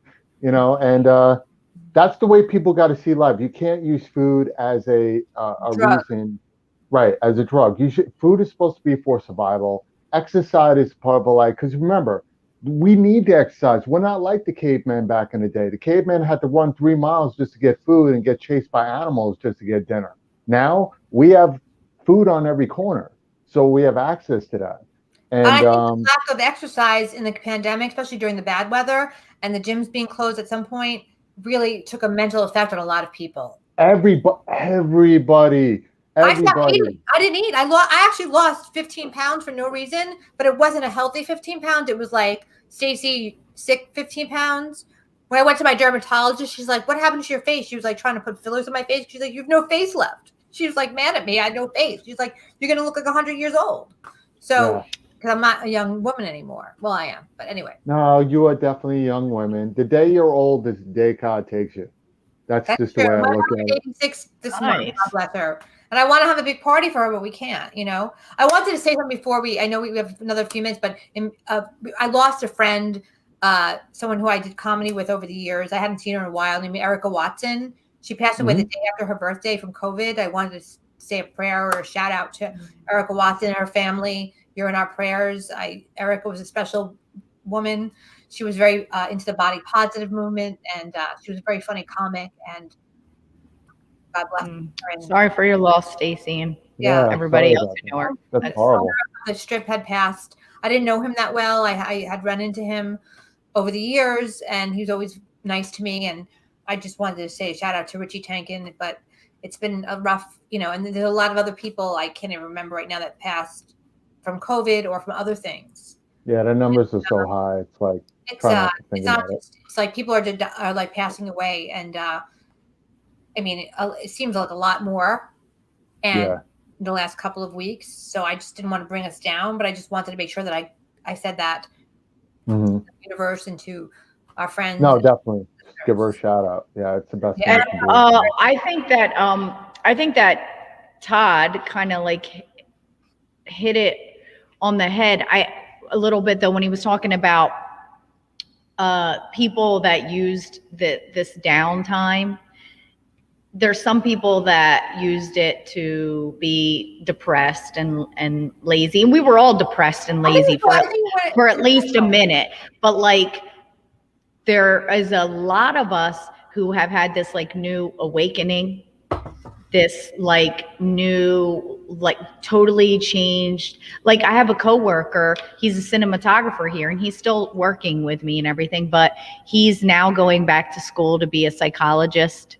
and that's the way people got to see life. You can't use food as a reason, right, as a drug. Food is supposed to be for survival. Exercise is part of life, because remember, we need to exercise. We're not like the caveman back in the day. The caveman had to run 3 miles just to get food and get chased by animals just to get dinner. Now we have food on every corner, so we have access to that. And I think the lack of exercise in the pandemic, especially during the bad weather and the gyms being closed at some point, really took a mental effect on a lot of people. Everybody. I didn't eat. I actually lost 15 pounds for no reason, but it wasn't a healthy 15 pounds. It was like, Stacey, sick 15 pounds. When I went to my dermatologist, she's like, what happened to your face? She was like trying to put fillers in my face. She's like, you have no face left. She was like mad at me. I had no face. She's like, you're going to look like 100 years old. So, because I'm not a young woman anymore. Well, I am. But anyway. No, you are definitely a young woman. The day you're old is the day God takes you. That's just true. The way I look at it. 86 this month. God bless her. And I want to have a big party for her, but we can't, I wanted to say something before I know we have another few minutes, but I lost a friend, someone who I did comedy with over the years. I hadn't seen her in a while, named Erica Watson. She passed away the day after her birthday from COVID. I wanted to say a prayer or a shout out to Erica Watson and her family. You're in our prayers. Erica was a special woman. She was very into the body positive movement, and she was a very funny comic, and God bless her. Sorry for your loss, Stacey, and everybody else who knew her. That's horrible. The strip had passed. I didn't know him that well. I had run into him over the years, and he was always nice to me. And I just wanted to say a shout out to Richie Tankin. But it's been a rough, and there's a lot of other people I can't even remember right now that passed from COVID or from other things. Yeah, the numbers are so high. It's like it's like people are like passing away, and I mean, it seems like a lot more, and in the last couple of weeks. So I just didn't want to bring us down, but I just wanted to make sure that I said that to the universe and to our friends. No, definitely give her a shout out. Yeah, it's the best thing to do. I think that Todd kind of like hit it on the head. A little bit though, when he was talking about people that used this downtime. There's some people that used it to be depressed and lazy, and we were all depressed and lazy for at least a minute. But like, there is a lot of us who have had this like new awakening, this like new, like totally changed. Like, I have a coworker, he's a cinematographer here, and he's still working with me and everything, but he's now going back to school to be a psychologist.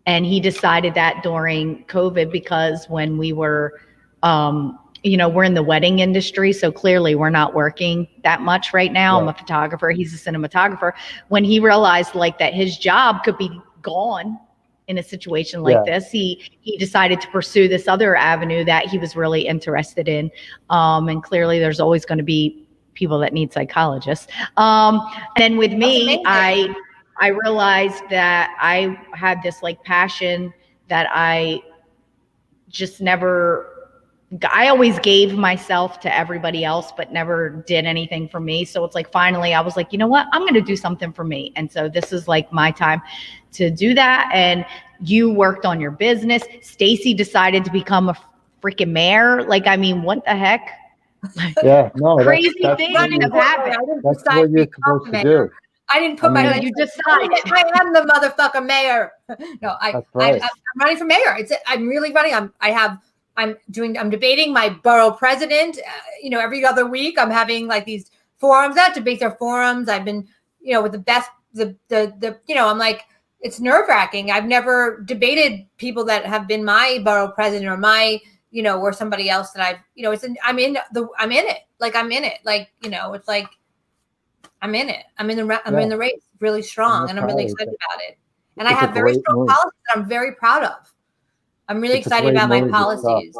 And he decided that during COVID, because when we were, we're in the wedding industry, so clearly we're not working that much right now. I'm a photographer, he's a cinematographer. When he realized like that his job could be gone in a situation like this, he decided to pursue this other avenue that he was really interested in. And clearly there's always going to be people that need psychologists. And then with me, I realized that I had this like passion that I just I always gave myself to everybody else, but never did anything for me. So it's like, finally I was like, you know what, I'm going to do something for me. And so this is like my time to do that. And you worked on your business. Stacey decided to become a freaking mayor. Like, I mean, what the heck? Yeah, no, crazy things have happened. That's what you're supposed to do. I didn't put my. You decided. I am the motherfucking mayor. No, I'm running for mayor. I'm really running. I'm debating my borough president. Every other week I'm having like these forums. Not debates or forums. I've been, with the best. I'm like, it's nerve wracking. I've never debated people that have been my borough president or my, or somebody else that I've, I'm in it. Like, I'm in it. Like, it's like. I'm in it. I'm in the race really strong, and I'm really excited about it. And I have very strong policies that I'm very proud of. I'm really excited about my policies.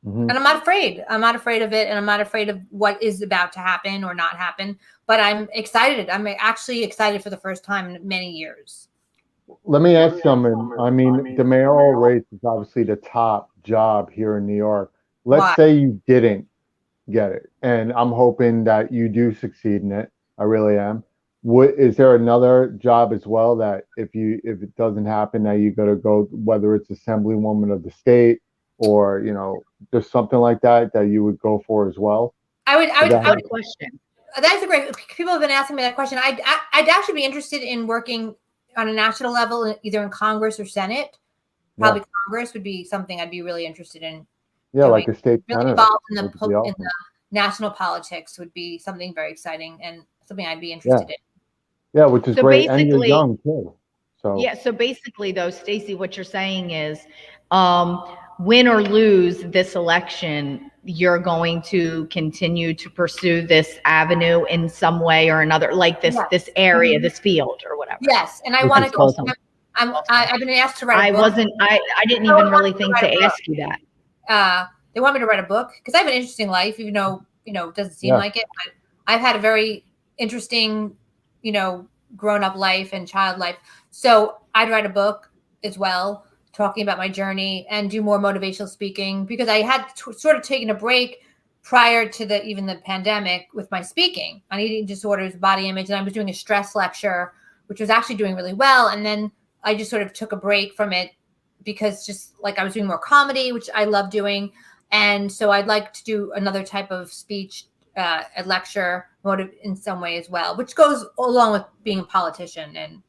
And I'm not afraid. I'm not afraid of it, and I'm not afraid of what is about to happen or not happen. But I'm excited. I'm actually excited for the first time in many years. Let me ask something. I mean, the mayoral race is obviously the top job here in New York. Let's say you didn't get it, and I'm hoping that you do succeed in it. I really am. Is there another job as well that if it doesn't happen, that you got to go, whether it's assemblywoman of the state or just something like that you would go for as well? I would question. That's a great. People have been asking me that question. I'd actually be interested in working on a national level, either in Congress or Senate. Probably Congress would be something I'd be really interested in. Yeah, like a state really senator. Involved in the national politics would be something very exciting and something I'd be interested in. Yeah, which is great, and you're young too. So basically, though, Stacey, what you're saying is, win or lose this election, you're going to continue to pursue this avenue in some way or another, like this area, this field, or whatever. Yes, and I want to go. I've been asked to write a book. I didn't even really think to ask you that. They want me to write a book because I have an interesting life, even though it doesn't seem like it. But I've had a very interesting, grown-up life and child life. So I'd write a book as well, talking about my journey and do more motivational speaking, because I had sort of taken a break prior to even the pandemic with my speaking on eating disorders, body image, and I was doing a stress lecture, which was actually doing really well. And then I just sort of took a break from it because just like I was doing more comedy, which I love doing. And so I'd like to do another type of speech, a lecture motive in some way as well, which goes along with being a politician and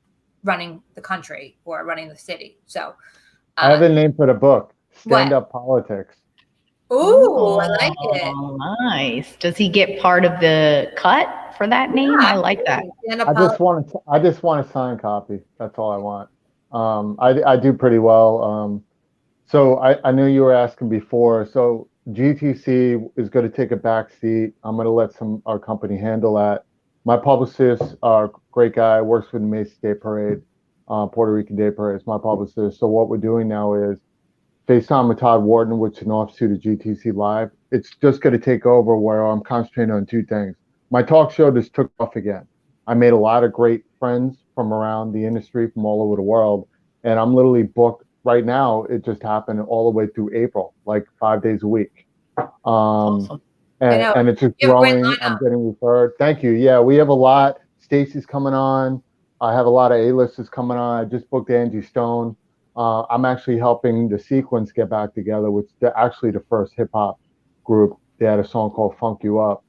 running the country or running the city. So I have a name for the book: Stand Up Politics. Ooh, I like it. Nice. Does he get part of the cut for that name? I like that. I just want a signed copy. That's all I want. I do pretty well. So I knew you were asking before. So GTC is going to take a back seat. I'm going to let our company handle that. My publicist, great guy, works with the Macy's Day Parade, Puerto Rican Day Parade. It's my publicist. So what we're doing now is FaceTime with Todd Wharton, which is an offshoot of GTC Live. It's just going to take over where I'm concentrating on two things. My talk show just took off again. I made a lot of great friends from around the industry, from all over the world, and I'm literally booked right now, it just happened all the way through April, like 5 days a week. Awesome. And it's just You have a great growing. I'm lineup. getting referred. Thank you. Yeah, we have a lot. Stacey's coming on. I have a lot of A-listers coming on. I just booked Angie Stone. I'm actually helping the Sequence get back together, which they're actually the first hip hop group. They had a song called "Funk You Up."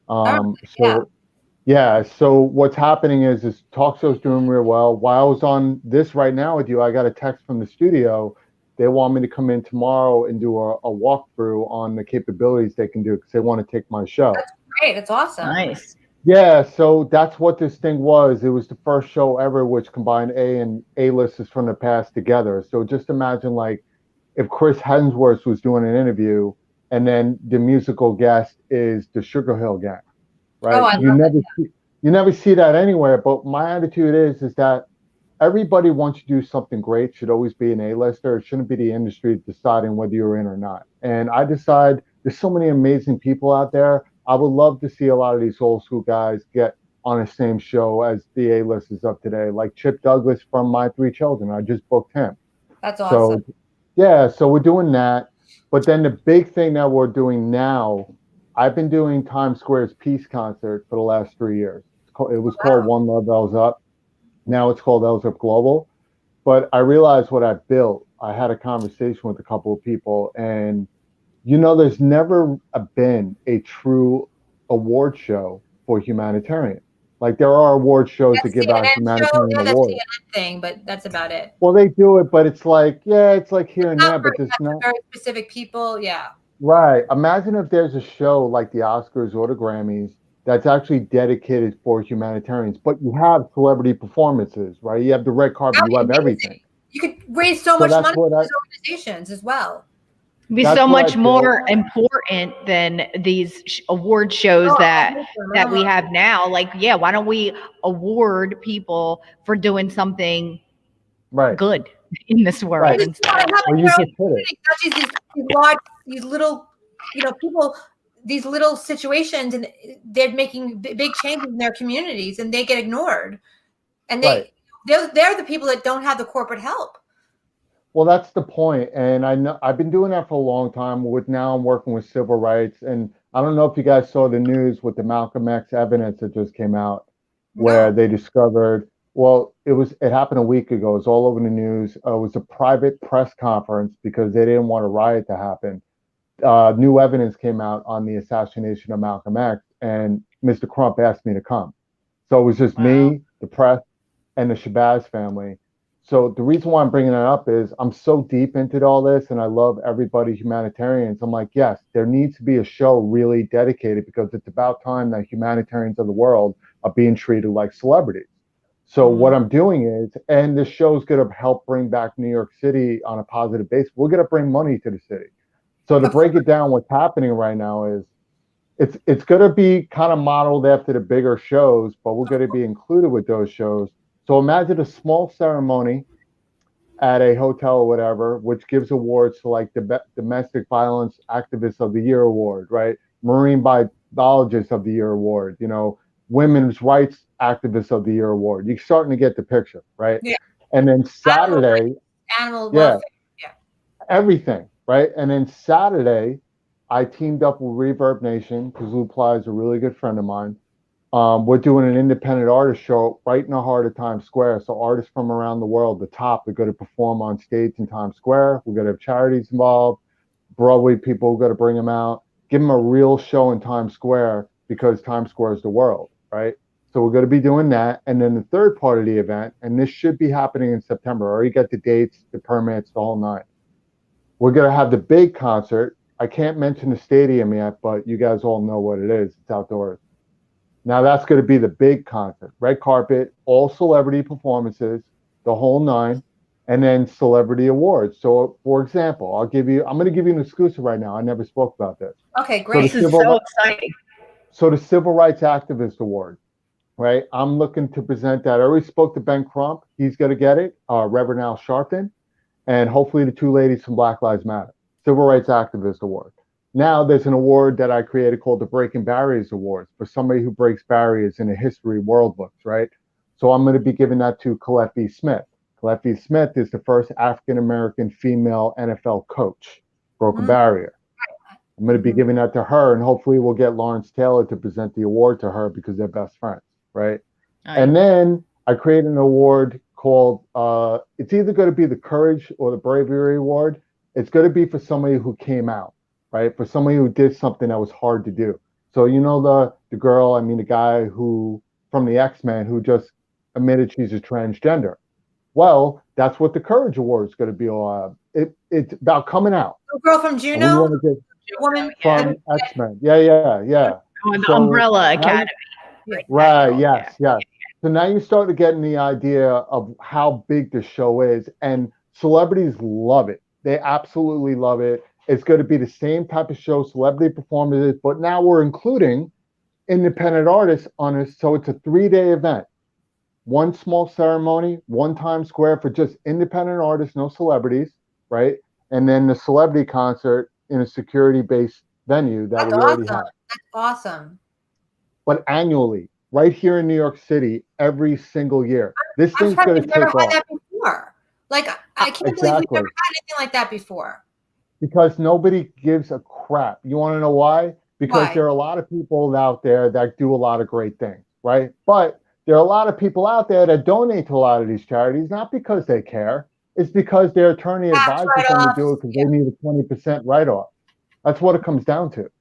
All right, yeah. So yeah, so what's happening is talk show's doing real well. While I was on this right now with you, I got a text from the studio. They want me to come in tomorrow and do a walkthrough on the capabilities they can do because they want to take my show. That's great. It's awesome. Nice. Yeah, so that's what this thing was. It was the first show ever which combined A and A-listers from the past together. So just imagine like if Chris Hemsworth was doing an interview and then the musical guest is the Sugar Hill Gang, right? Oh, I love it. You never see that anywhere. But my attitude is that everybody wants to do something great should always be an A-lister. It shouldn't be the industry deciding whether you're in or not. And I decide there's so many amazing people out there. I would love to see a lot of these old school guys get on the same show as the A-listers of today, like Chip Douglas from My Three Children. I just booked him. That's awesome. So yeah, so we're doing that. But then the big thing that we're doing now, I've been doing Times Square's Peace Concert for the last 3 years. It was called One Love L's Up. Now it's called L's Up Global. But I realized what I built. I had a conversation with a couple of people, and there's never been a true award show for humanitarian. Like there are award shows that give out humanitarian awards. CNN thing, but that's about it. Well, they do it, but it's like, yeah, it's like here and there, but there's not very specific people. Yeah. Right. Imagine if there's a show like the Oscars or the Grammys that's actually dedicated for humanitarians, but you have celebrity performances, right? You have the red carpet, you have everything. You could raise so much money for those organizations as well. Be so much more important than these award shows that we have now. Like, yeah, why don't we award people for doing something good in this world? Right. Well, you just these little, people, these little situations, and they're making big changes in their communities, and they get ignored, and they're the people that don't have the corporate help. Well, that's the point. And I know I've been doing that for a long time. Now I'm working with civil rights. And I don't know if you guys saw the news with the Malcolm X evidence that just came out, where they discovered, it happened a week ago. It was all over the news. It was a private press conference because they didn't want a riot to happen. New evidence came out on the assassination of Malcolm X, and Mr. Crump asked me to come. So it was just me, the press, and the Shabazz family. So the reason why I'm bringing that up is I'm so deep into all this, and I love everybody humanitarians. I'm like, yes, there needs to be a show really dedicated because it's about time that humanitarians of the world are being treated like celebrities. So what I'm doing is, and this show's going to help bring back New York City on a positive basis. We're going to bring money to the city. So to break it down, what's happening right now is it's going to be kind of modeled after the bigger shows, but we're going to be included with those shows. So imagine a small ceremony at a hotel or whatever, which gives awards to like the Domestic Violence Activist of the Year award, right? Marine Biologist of the Year award, Women's Rights Activist of the Year award. You're starting to get the picture, right? Yeah. And then Saturday, animal welfare, everything, right? And then Saturday, I teamed up with Reverb Nation because Lou Ply is a really good friend of mine. We're doing an independent artist show right in the heart of Times Square. So artists from around the world, the top, are going to perform on stage in Times Square. We're going to have charities involved. Broadway people are going to bring them out. Give them a real show in Times Square because Times Square is the world, right? So we're going to be doing that. And then the third part of the event, and this should be happening in September. I already got the dates, the permits, the whole nine. We're going to have the big concert. I can't mention the stadium yet, but you guys all know what it is. It's outdoors. Now that's going to be the big concert, red carpet, all celebrity performances, the whole nine, and then celebrity awards. So, for example, I'm going to give you an exclusive right now. I never spoke about this. Okay, great. This is so exciting. So the Civil Rights Activist Award, right? I'm looking to present that. I already spoke to Ben Crump. He's going to get it, Reverend Al Sharpton, and hopefully the two ladies from Black Lives Matter. Civil Rights Activist Award. Now there's an award that I created called the Breaking Barriers Awards for somebody who breaks barriers in the history world books, right? So I'm going to be giving that to Colette B. Smith. Cleffy Smith is the first African-American female NFL coach. Broke a barrier. I'm going to be giving that to her, and hopefully we'll get Lawrence Taylor to present the award to her because they're best friends, right? And then I created an award called, it's either going to be the Courage or the Bravery Award. It's going to be for somebody who came out, right? For somebody who did something that was hard to do. So the the guy who, from the X-Men, who just admitted she's a transgender. Well, that's what the Courage Award is going to be all about. It's about coming out. The girl from Juno? Woman from X-Men. Yeah. Oh, the Umbrella Academy. Right, yes. So now you're starting to get in the idea of how big the show is, and celebrities love it. They absolutely love it. It's going to be the same type of show, celebrity performances, but now we're including independent artists on it. So it's a 3-day event. One small ceremony, one Times Square for just independent artists, no celebrities, right? And then the celebrity concert in a security-based venue that we already have. That's awesome. But annually, right here in New York City, every single year. This thing's going to take off. Had that before. Like, I can't believe we've never had anything like that before. Because nobody gives a crap. You want to know why? Because there are a lot of people out there that do a lot of great things, right? But there are a lot of people out there that donate to a lot of these charities, not because they care. It's because their attorney advises them to do it because they need a 20% write-off. That's what it comes down to.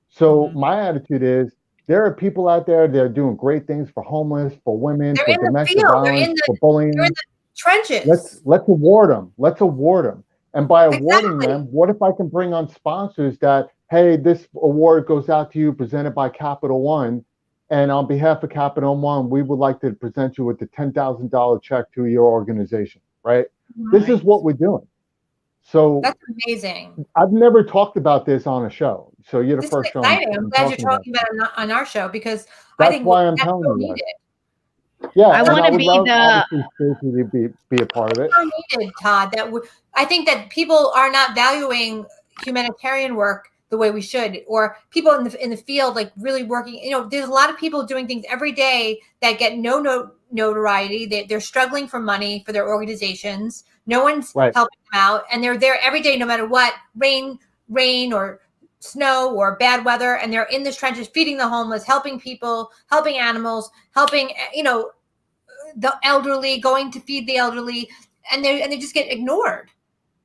So my attitude is, there are people out there that are doing great things for homeless, for women, for domestic violence, for bullying. They're in the trenches. Let's award them. Let's award them. And by awarding them, what if I can bring on sponsors that, hey, this award goes out to you, presented by Capital One, and on behalf of Capital One, we would like to present you with the $10,000 check to your organization, right? This is what we're doing. So that's amazing. I've never talked about this on a show, so you're the first show. I'm glad you're talking about it on our show, because that's I think why I'm telling you. Yeah, I want to be be a part of it. Needed, Todd. I think that people are not valuing humanitarian work the way we should, or people in the field, like really working. There's a lot of people doing things every day that get no notoriety. They're struggling for money for their organizations. No one's helping them out, and they're there every day, no matter what, rain or snow or bad weather, and they're in the trenches feeding the homeless, helping people, helping animals, helping the elderly, going to feed the elderly, and they just get ignored.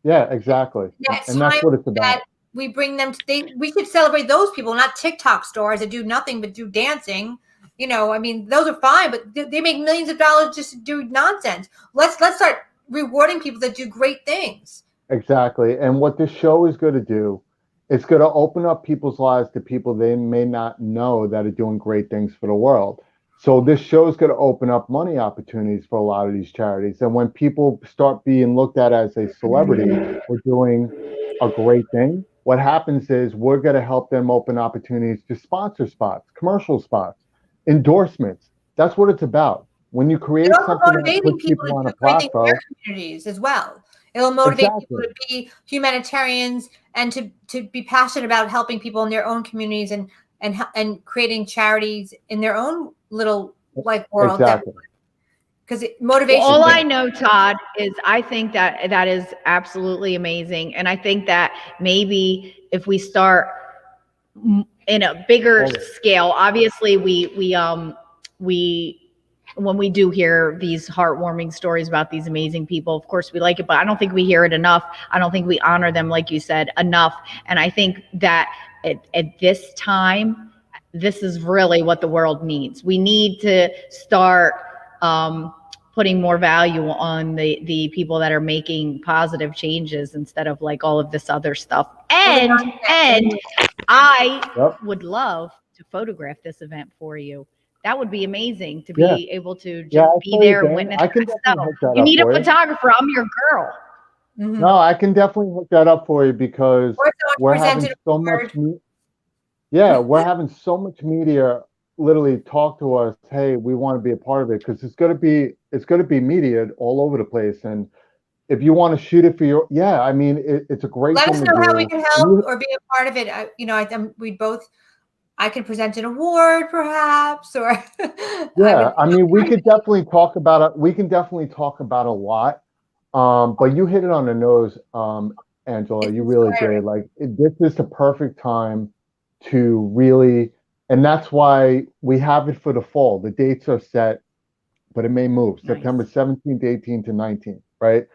Yeah, exactly. And that's what it's about. We bring them we should celebrate those people, not TikTok stars that do nothing but do dancing. Those are fine, but they make millions of dollars just to do nonsense. Let's start rewarding people that do great things. Exactly. And what this show is going to do, it's going to open up people's lives to people they may not know that are doing great things for the world. So this show is going to open up money opportunities for a lot of these charities. And when people start being looked at as a celebrity or doing a great thing, what happens is we're going to help them open opportunities to sponsor spots, commercial spots, endorsements. That's what it's about. When you create something that puts people on a platform, communities as well. It'll motivate people to be humanitarians and to be passionate about helping people in their own communities and creating charities in their own little world. Because motivation. All I know, Todd, is I think that is absolutely amazing, and I think that maybe if we start in a bigger scale, obviously we when we do hear these heartwarming stories about these amazing people, of course we like it, but I don't think we hear it enough. I don't think we honor them, like you said, enough. And I think that at this time, this is really what the world needs. We need to start putting more value on the people that are making positive changes instead of all of this other stuff. And I would love to photograph this event for you. That would be amazing to be able to just be there and witness stuff. You need a photographer. I'm your girl. Mm-hmm. No, I can definitely hook that up for you because we're having so much. We're having so much media literally talk to us. Hey, we want to be a part of it because it's going to be mediated all over the place. And if you want to shoot it for your, it's a great. Let us know how we can help or be a part of it. I could present an award, perhaps, or we could definitely talk about it. We can definitely talk about a lot. But you hit it on the nose, Angela. It's You really inspiring. did. Like this is the perfect time to really, and that's why we have it for the fall. The dates are set, but it may move. Nice. September 17th, 18th, and 19th, right?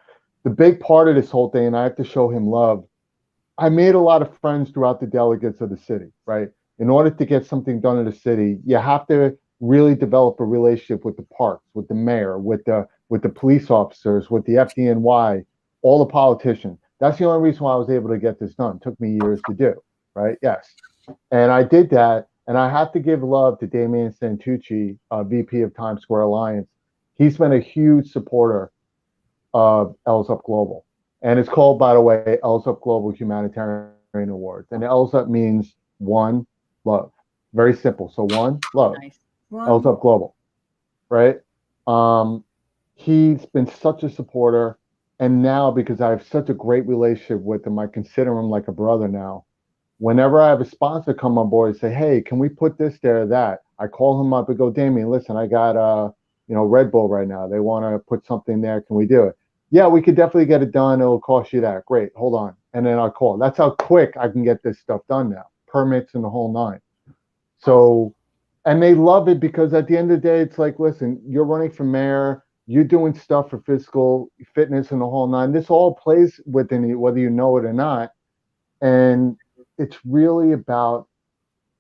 The big part of this whole thing, and I have to show him love. I made a lot of friends throughout the delegates of the city, right? In order to get something done in the city, you have to really develop a relationship with the parks, with the mayor, with the police officers, with the FDNY, all the politicians. That's the only reason why I was able to get this done. It took me years to do, right? Yes. And I did that. And I have to give love to Damian Santucci, VP of Times Square Alliance. He's been a huge supporter of L's Up Global. And it's called, by the way, L's Up Global Humanitarian Awards. And L's Up means one, love. Very simple. So one, love. Nice. L's Up Global, right? He's been such a supporter. And now, because I have such a great relationship with him, I consider him like a brother now. Whenever I have a sponsor come on board and say, hey, can we put this there or that? I call him up and go, Damien, listen, I got Red Bull right now. They want to put something there. Can we do it? Yeah, we could definitely get it done. It'll cost you that. Great. Hold on. And then I'll call. That's how quick I can get this stuff done now. Permits and the whole nine. So, and they love it because at the end of the day, it's like, listen, you're running for mayor. You're doing stuff for physical fitness and the whole nine. This all plays within you, whether you know it or not. And it's really about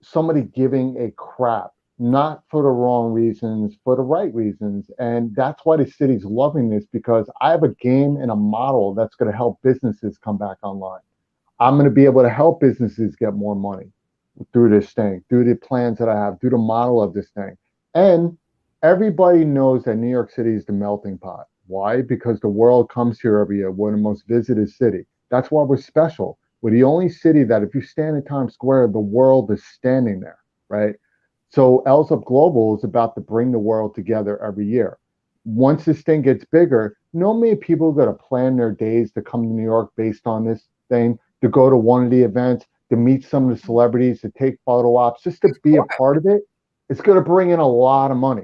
somebody giving a crap, not for the wrong reasons, for the right reasons. And that's why the city's loving this, because I have a game and a model that's going to help businesses come back online. I'm going to be able to help businesses get more money through this thing, through the plans that I have, through the model of this thing. And everybody knows that New York City is the melting pot. Why? Because the world comes here every year. We're the most visited city. That's why we're special. We're the only city that if you stand in Times Square, the world is standing there, right? So L's Up Global is about to bring the world together every year. Once this thing gets bigger, no many people are going to plan their days to come to New York based on this thing, to go to one of the events, to meet some of the celebrities, to take photo ops, just to be a part of it. It's going to bring in a lot of money.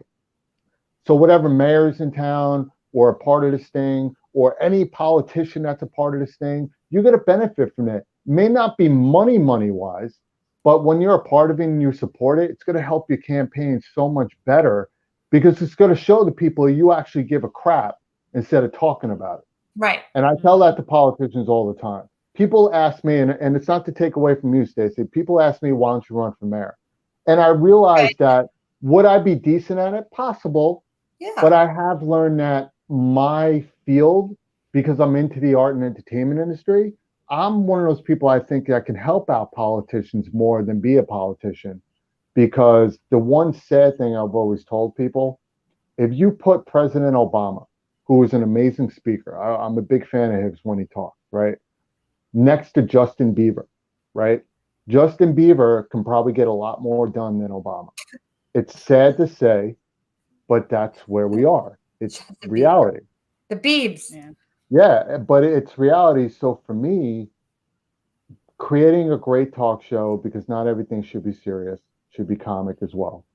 So whatever mayor's in town or a part of this thing, or any politician that's a part of this thing, you're going to benefit from it. May not be money-wise, but when you're a part of it and you support it, it's going to help your campaign so much better because it's going to show the people you actually give a crap instead of talking about it. Right. And I tell that to politicians all the time. People ask me, and it's not to take away from you, Stacey, people ask me, why don't you run for mayor? And I realized that, would I be decent at it? Possible. Yeah. But I have learned that my field, because I'm into the art and entertainment industry, I'm one of those people I think that can help out politicians more than be a politician. Because the one sad thing I've always told people, if you put President Obama, who is an amazing speaker, I'm a big fan of his when he talks, right? Next to Justin Bieber, right? Justin Bieber can probably get a lot more done than Obama. It's sad to say, but that's where we are. It's reality. The Biebs. Yeah, but it's reality. So for me, creating a great talk show, because not everything should be serious, should be comic as well.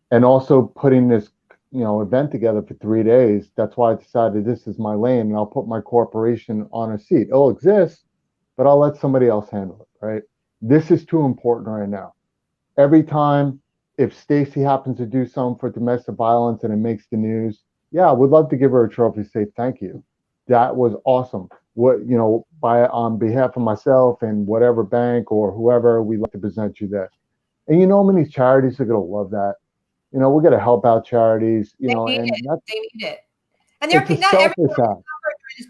And also putting this, event together for 3 days. That's why I decided this is my lane, and I'll put my corporation on a seat. It'll exist, but I'll let somebody else handle it, right? This is too important right now. Every time, if Stacey happens to do something for domestic violence and it makes the news, yeah, I would love to give her a trophy, say thank you. That was awesome. On behalf of myself and whatever bank or whoever, we'd like to present you this. And how many charities are going to love that? We're going to help out charities, They need it. And it's a selfish act.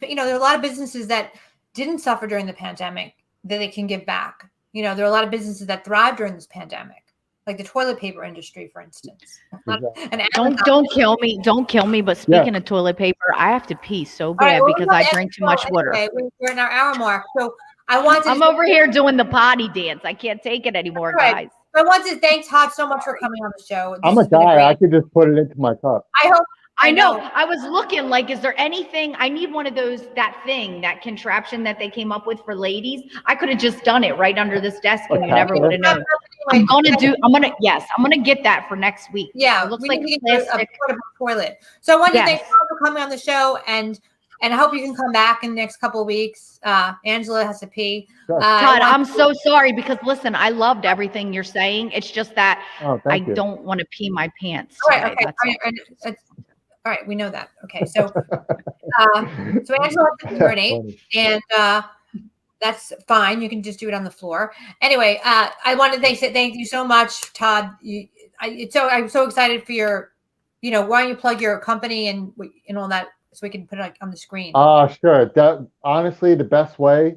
There are a lot of businesses that didn't suffer during the pandemic that they can give back. There are a lot of businesses that thrived during this pandemic, like the toilet paper industry, for instance. Exactly. And Don't kill me. Don't kill me. But speaking of toilet paper, I have to pee so bad because I drink too much water. We're in our hour mark. So I'm over here doing the potty dance. I can't take it anymore, guys. I want to thank Todd so much for coming on the show. I'm a guy. I could just put it into my cup. I know. I was looking like, is there anything? I need one of those, that contraption that they came up with for ladies. I could have just done it right under this desk and you never would have known. I'm going to get that for next week. Yeah. It looks like a portable toilet. So I want to thank Todd for coming on the show. And And I hope you can come back in the next couple of weeks. Angela has to pee. Sure. Todd, I'm so sorry because listen, I loved everything you're saying. It's just that I don't want to pee my pants. All right, today, okay. All right, we know that. Okay, so so Angela has to urinate, and that's fine. You can just do it on the floor. Anyway, I want to say thank you so much, Todd. I'm so excited for your, why don't you plug your company and all that so we can put it on the screen. Sure. That honestly, the best way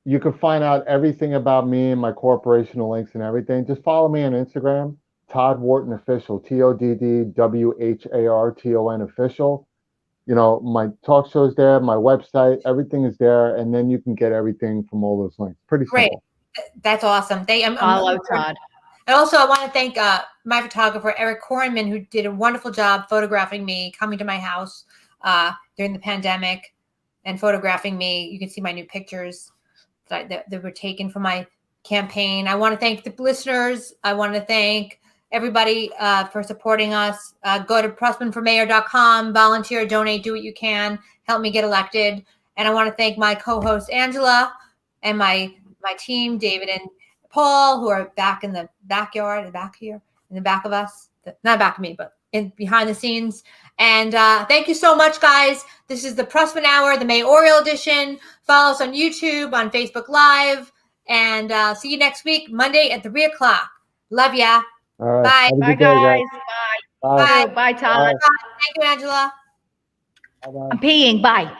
you can find out everything about me and my corporational links and everything. Just follow me on Instagram, Todd Wharton Official, TODDWHARTON Official. My talk show's there, my website, everything is there, and then you can get everything from all those links. Pretty simple. That's awesome. Follow Todd. And also, I want to thank my photographer, Eric Korenman, who did a wonderful job photographing me, coming to my house during the pandemic and photographing me. You can see my new pictures that were taken from my campaign. I want to thank the listeners. I want to thank everybody for supporting us. Go to PrussmanForMayor.com, volunteer, donate, do what you can, help me get elected. And I want to thank my co-host, Angela, and my team, David and Paul, who are back in the backyard, back here, in the back of us. Not back of me, but behind the scenes. And thank you so much, guys. This is the Prussman Hour, the Mayoral edition. Follow us on YouTube, on Facebook Live. And see you next week, Monday at 3 o'clock. Love ya. All right. Bye. Bye, guys. Bye. Bye. Bye, Todd. Bye. Thank you, Angela. Bye-bye. I'm peeing. Bye.